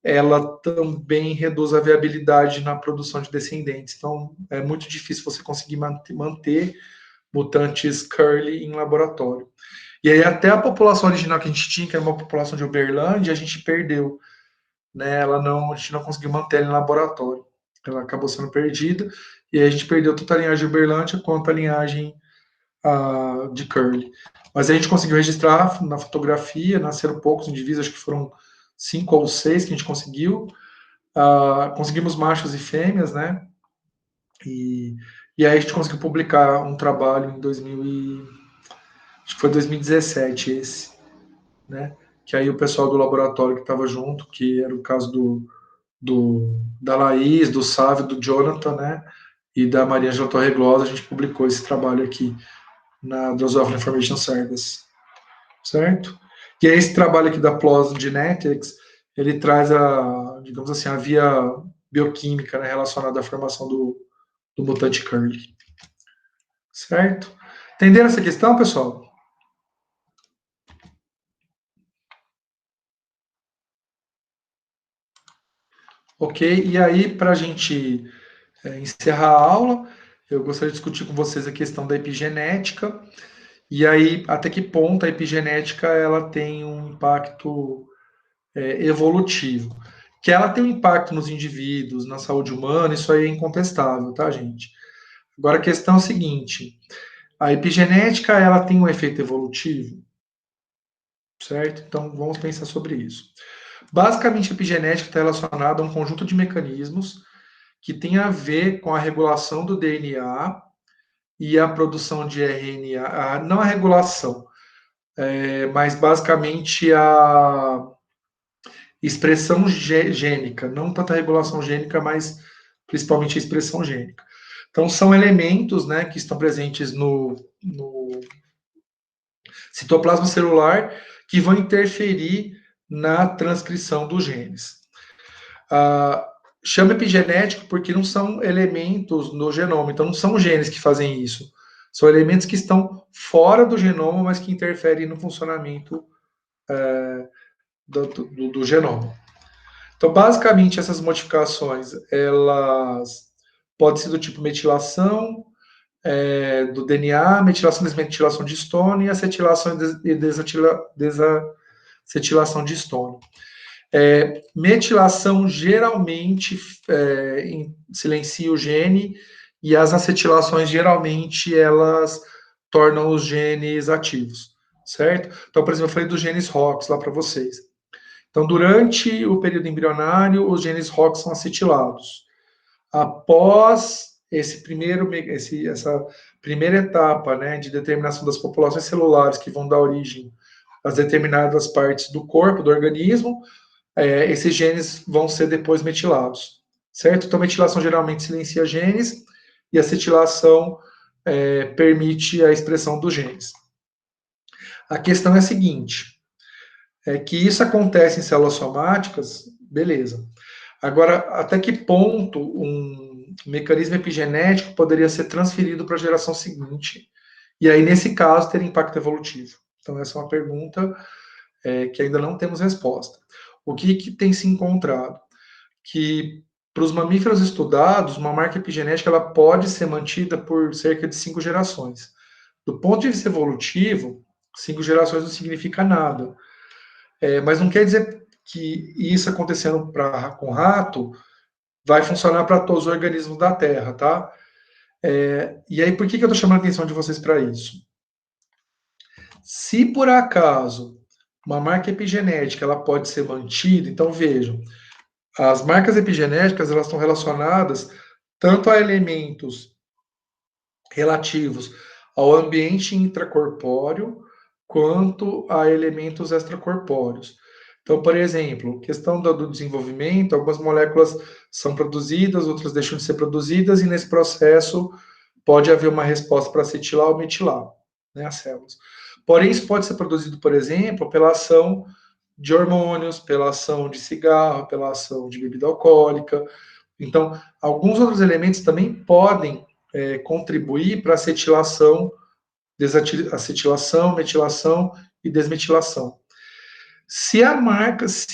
ela também reduz a viabilidade na produção de descendentes. Então, é muito difícil você conseguir manter mutantes curly em laboratório. E aí, até a população original que a gente tinha, que era uma população de Uberlândia, a gente perdeu. Né? A gente não conseguiu manter ela em laboratório. Ela acabou sendo perdida, e aí a gente perdeu tanto a linhagem de Uberlândia quanto a linhagem de curly. Mas a gente conseguiu registrar na fotografia, nasceram poucos indivíduos, acho que foram 5 ou 6 que a gente conseguiu. Conseguimos machos e fêmeas, né? E aí a gente conseguiu publicar um trabalho em acho que foi 2017 esse, né? Que aí o pessoal do laboratório que estava junto, que era o caso da Laís, do Sávio, do Jonathan, né? E da Maria Angela Torreglosa, a gente publicou esse trabalho aqui na Drosophila Information Service, certo? E aí esse trabalho aqui da PLOS Genetics, ele traz digamos assim, a via bioquímica, né, relacionada à formação do mutante curly, certo? Entenderam essa questão, pessoal? Ok, e aí para a gente encerrar a aula, eu gostaria de discutir com vocês a questão da epigenética. E aí, até que ponto a epigenética ela tem um impacto evolutivo? Que ela tem um impacto nos indivíduos, na saúde humana, isso aí é incontestável, tá, gente? Agora, a questão é a seguinte, a epigenética ela tem um efeito evolutivo, certo? Então, vamos pensar sobre isso. Basicamente, a epigenética está relacionada a um conjunto de mecanismos que tem a ver com a regulação do DNA e a produção de RNA, não a regulação, mas basicamente a expressão gênica, não tanta regulação gênica, mas principalmente a expressão gênica. Então, são elementos, né, que estão presentes no citoplasma celular que vão interferir na transcrição dos genes. Chama epigenético porque não são elementos no genoma, então não são genes que fazem isso. São elementos que estão fora do genoma, mas que interferem no funcionamento do genoma. Então, basicamente, essas modificações, elas podem ser do tipo metilação do DNA, metilação e desmetilação de histone e acetilação e desacetilação de histone. Metilação geralmente silencia o gene, e as acetilações geralmente elas tornam os genes ativos, certo? Então, por exemplo, eu falei dos genes ROX lá para vocês. Então, durante o período embrionário, os genes ROX são acetilados. Após essa primeira etapa, né, de determinação das populações celulares que vão dar origem às determinadas partes do corpo, do organismo, esses genes vão ser depois metilados, certo? Então, metilação geralmente silencia genes e acetilação permite a expressão dos genes. A questão é a seguinte, é que isso acontece em células somáticas, beleza. Agora, até que ponto um mecanismo epigenético poderia ser transferido para a geração seguinte, e aí, nesse caso, ter impacto evolutivo? Então, essa é uma pergunta que ainda não temos resposta. O que tem se encontrado? Que, para os mamíferos estudados, uma marca epigenética ela pode ser mantida por cerca de 5 gerações. Do ponto de vista evolutivo, 5 gerações não significa nada. Mas não quer dizer que isso acontecendo com rato vai funcionar para todos os organismos da Terra, tá? E aí, por que eu estou chamando a atenção de vocês para isso? Se por acaso uma marca epigenética ela pode ser mantida, então vejam, as marcas epigenéticas elas estão relacionadas tanto a elementos relativos ao ambiente intracorpóreo quanto a elementos extracorpóreos. Então, por exemplo, questão do desenvolvimento, algumas moléculas são produzidas, outras deixam de ser produzidas, e nesse processo pode haver uma resposta para acetilar ou metilar, né, as células. Porém, isso pode ser produzido, por exemplo, pela ação de hormônios, pela ação de cigarro, pela ação de bebida alcoólica. Então, alguns outros elementos também podem contribuir para acetilação, desacetilação, metilação e desmetilação. Se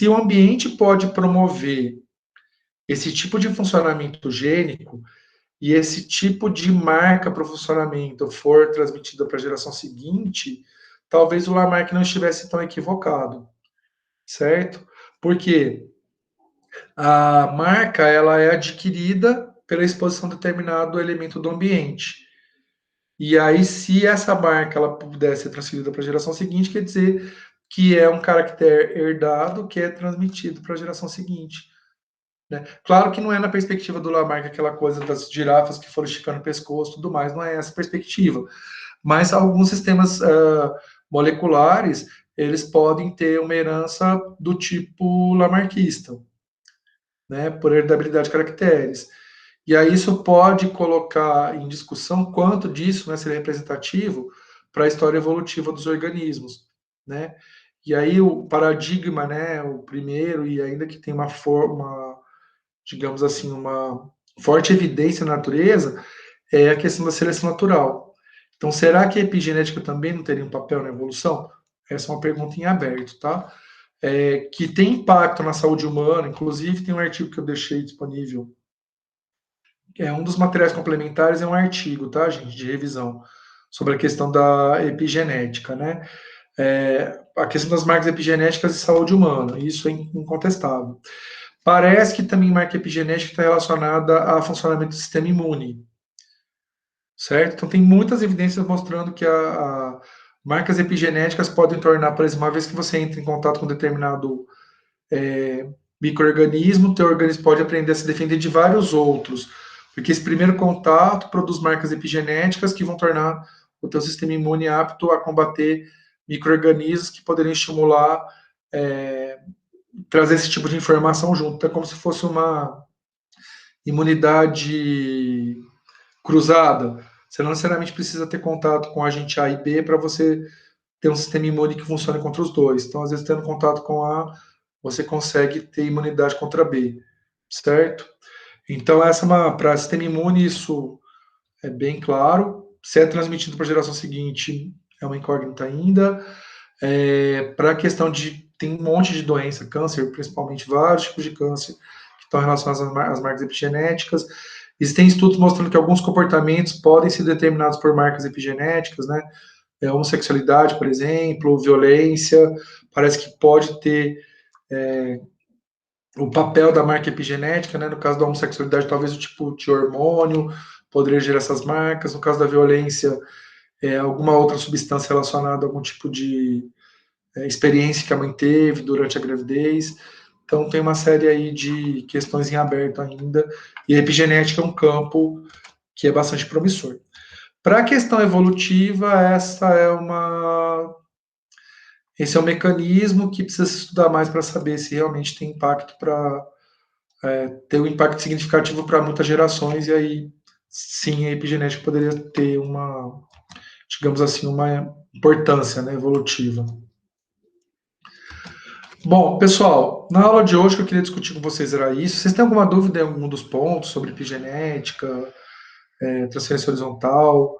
o ambiente pode promover esse tipo de funcionamento gênico e esse tipo de marca para o funcionamento for transmitida para a geração seguinte, talvez o Lamarck não estivesse tão equivocado, certo? Porque a marca ela é adquirida pela exposição de determinado elemento do ambiente. E aí, se essa marca ela puder ser transferida para a geração seguinte, quer dizer que é um caractere herdado que é transmitido para a geração seguinte. Né? Claro que não é na perspectiva do Lamarck aquela coisa das girafas que foram esticando o pescoço e tudo mais, não é essa perspectiva. Mas alguns sistemas moleculares, eles podem ter uma herança do tipo lamarquista, né, por heredabilidade de caracteres. E aí isso pode colocar em discussão quanto disso vai ser representativo para a história evolutiva dos organismos, né? E aí o paradigma, né, o primeiro, e ainda que tem uma forma, digamos assim, uma forte evidência na natureza, é a questão da seleção natural. Então, será que a epigenética também não teria um papel na evolução? Essa é uma pergunta em aberto, tá? Que tem impacto na saúde humana, inclusive tem um artigo que eu deixei disponível. Um dos materiais complementares é um artigo, tá, gente, de revisão, sobre a questão da epigenética, né? A questão das marcas epigenéticas e saúde humana, isso é incontestável. Parece que também marca epigenética está relacionada ao funcionamento do sistema imune, certo? Então, tem muitas evidências mostrando que marcas epigenéticas podem tornar, por exemplo, uma vez que você entra em contato com determinado micro-organismo, teu organismo pode aprender a se defender de vários outros, porque esse primeiro contato produz marcas epigenéticas que vão tornar o teu sistema imune apto a combater micro-organismos que poderiam estimular, trazer esse tipo de informação junto. Então, é como se fosse uma imunidade cruzada. Você não necessariamente precisa ter contato com agente A e B para você ter um sistema imune que funcione contra os dois. Então, às vezes, tendo contato com A, você consegue ter imunidade contra B, certo? Então, para sistema imune, isso é bem claro. Se é transmitido para a geração seguinte, é uma incógnita ainda. Para a questão tem um monte de doença, câncer, principalmente vários tipos de câncer, que estão relacionados às marcas epigenéticas. Existem estudos mostrando que alguns comportamentos podem ser determinados por marcas epigenéticas, né? Homossexualidade, por exemplo, violência, parece que pode ter o papel da marca epigenética, né? No caso da homossexualidade, talvez o tipo de hormônio poderia gerar essas marcas. No caso da violência, alguma outra substância relacionada a algum tipo de experiência que a mãe teve durante a gravidez. Então, tem uma série aí de questões em aberto ainda, e a epigenética é um campo que é bastante promissor. Para a questão evolutiva, esse é um mecanismo que precisa se estudar mais para saber se realmente tem impacto para ter um impacto significativo para muitas gerações, e aí sim a epigenética poderia ter uma, digamos assim, uma importância, né, evolutiva. Bom, pessoal, na aula de hoje que eu queria discutir com vocês era isso. Vocês têm alguma dúvida em algum dos pontos sobre epigenética, transferência horizontal?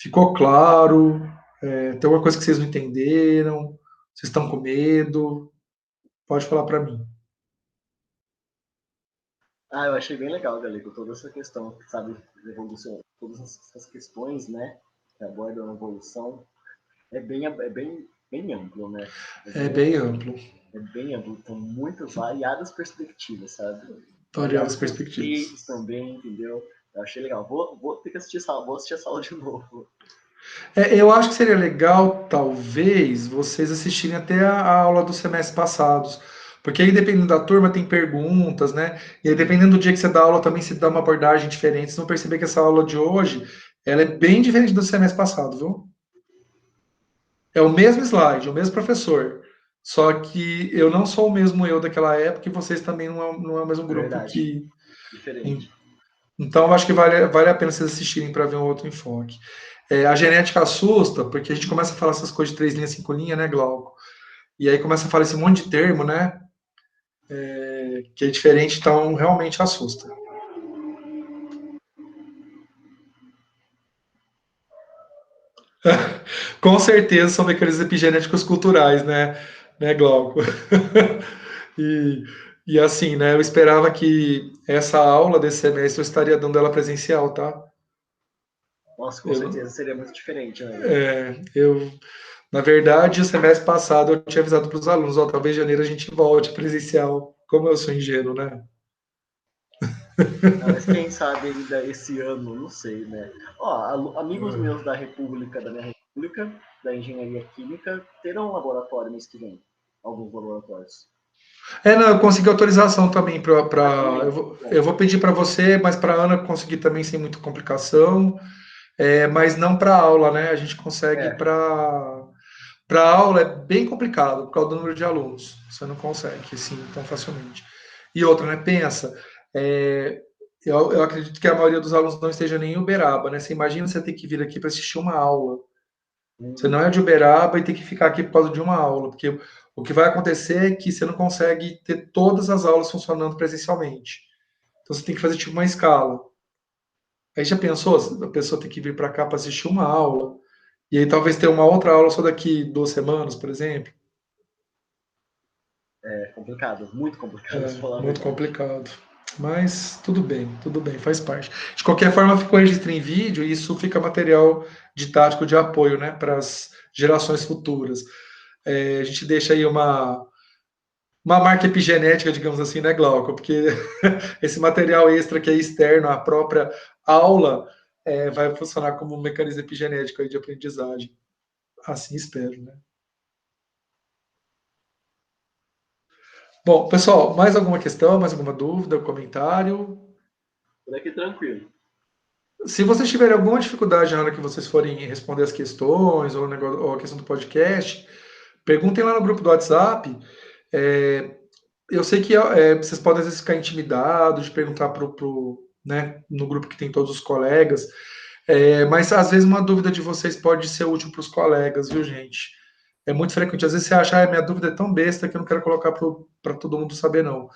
Ficou claro? Tem alguma coisa que vocês não entenderam? Vocês estão com medo? Pode falar para mim. Ah, eu achei bem legal, Galego, toda essa questão, sabe, de evolução, todas essas questões, né, que abordam a evolução, bem amplo, né? É bem amplo. É bem amplo, então muitas variadas perspectivas, sabe? Variadas Variados perspectivas. conceitos também, entendeu? Eu achei legal. Vou ter que assistir essa aula de novo. Eu acho que seria legal, talvez, vocês assistirem até a aula dos semestres passados. Porque aí, dependendo da turma, tem perguntas, né? E aí, dependendo do dia que você dá aula, também se dá uma abordagem diferente. Vocês vão perceber que essa aula de hoje, ela é bem diferente do semestre passado, viu? É o mesmo slide, o mesmo professor. Só que eu não sou o mesmo eu daquela época e vocês também não é o mesmo grupo Verdade. que... Diferente. Então, eu acho que vale a pena vocês assistirem para ver um outro enfoque. A genética assusta, porque a gente começa a falar essas coisas de 3 linhas, 5 linhas, né, Glauco? E aí começa a falar esse monte de termo, né? Que é diferente, então realmente assusta. Com certeza são mecanismos epigenéticos culturais, né, Glauco? e, e assim, né, eu esperava que essa aula desse semestre eu estaria dando ela presencial, tá? Nossa, com certeza seria muito diferente, né? Na verdade, o semestre passado eu tinha avisado para os alunos, talvez em janeiro a gente volte presencial. Como eu sou ingênuo, né? Mas quem sabe ainda esse ano, não sei, né? Ó, amigos meus da minha República, da Engenharia Química, terão um laboratório mês que vem. Alguns laboratórios. Não, eu consegui autorização também para. Também. Eu vou pedir para você, mas para a Ana conseguir também sem muita complicação. Mas não para aula, né? A gente consegue para aula é bem complicado por causa do número de alunos. Você não consegue assim tão facilmente. E outra, né? Pensa, eu acredito que a maioria dos alunos não esteja nem em Uberaba, né? Você imagina você ter que vir aqui para assistir uma aula. Você não é de Uberaba e tem que ficar aqui por causa de uma aula, porque o que vai acontecer é que você não consegue ter todas as aulas funcionando presencialmente. Então você tem que fazer tipo uma escala. Aí já pensou, a pessoa tem que vir para cá para assistir uma aula, e aí talvez ter uma outra aula só daqui 2 semanas, por exemplo? É complicado, muito complicado, se falar a Muito verdade. complicado. Mas tudo bem, faz parte. De qualquer forma, ficou registro em vídeo e isso fica material didático de apoio, né, para as gerações futuras. A gente deixa aí uma marca epigenética, digamos assim, né, Glauco? Porque esse material extra que é externo à própria aula vai funcionar como um mecanismo epigenético aí de aprendizagem. Assim espero, né? Bom, pessoal, mais alguma questão, mais alguma dúvida, comentário? Por aqui tranquilo. Se vocês tiverem alguma dificuldade na hora que vocês forem responder as questões ou a questão do podcast, perguntem lá no grupo do WhatsApp. Eu sei que vocês podem às vezes ficar intimidados de perguntar né, no grupo que tem todos os colegas, mas às vezes uma dúvida de vocês pode ser útil para os colegas, viu, gente? É muito frequente. Às vezes você acha, minha dúvida é tão besta que eu não quero colocar para todo mundo saber, não.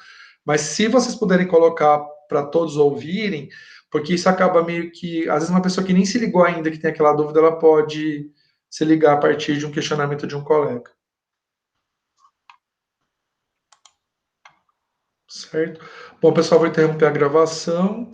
Mas se vocês puderem colocar para todos ouvirem, porque isso acaba meio que. Às vezes uma pessoa que nem se ligou ainda que tem aquela dúvida, ela pode se ligar a partir de um questionamento de um colega. Certo? Bom, pessoal, vou interromper a gravação.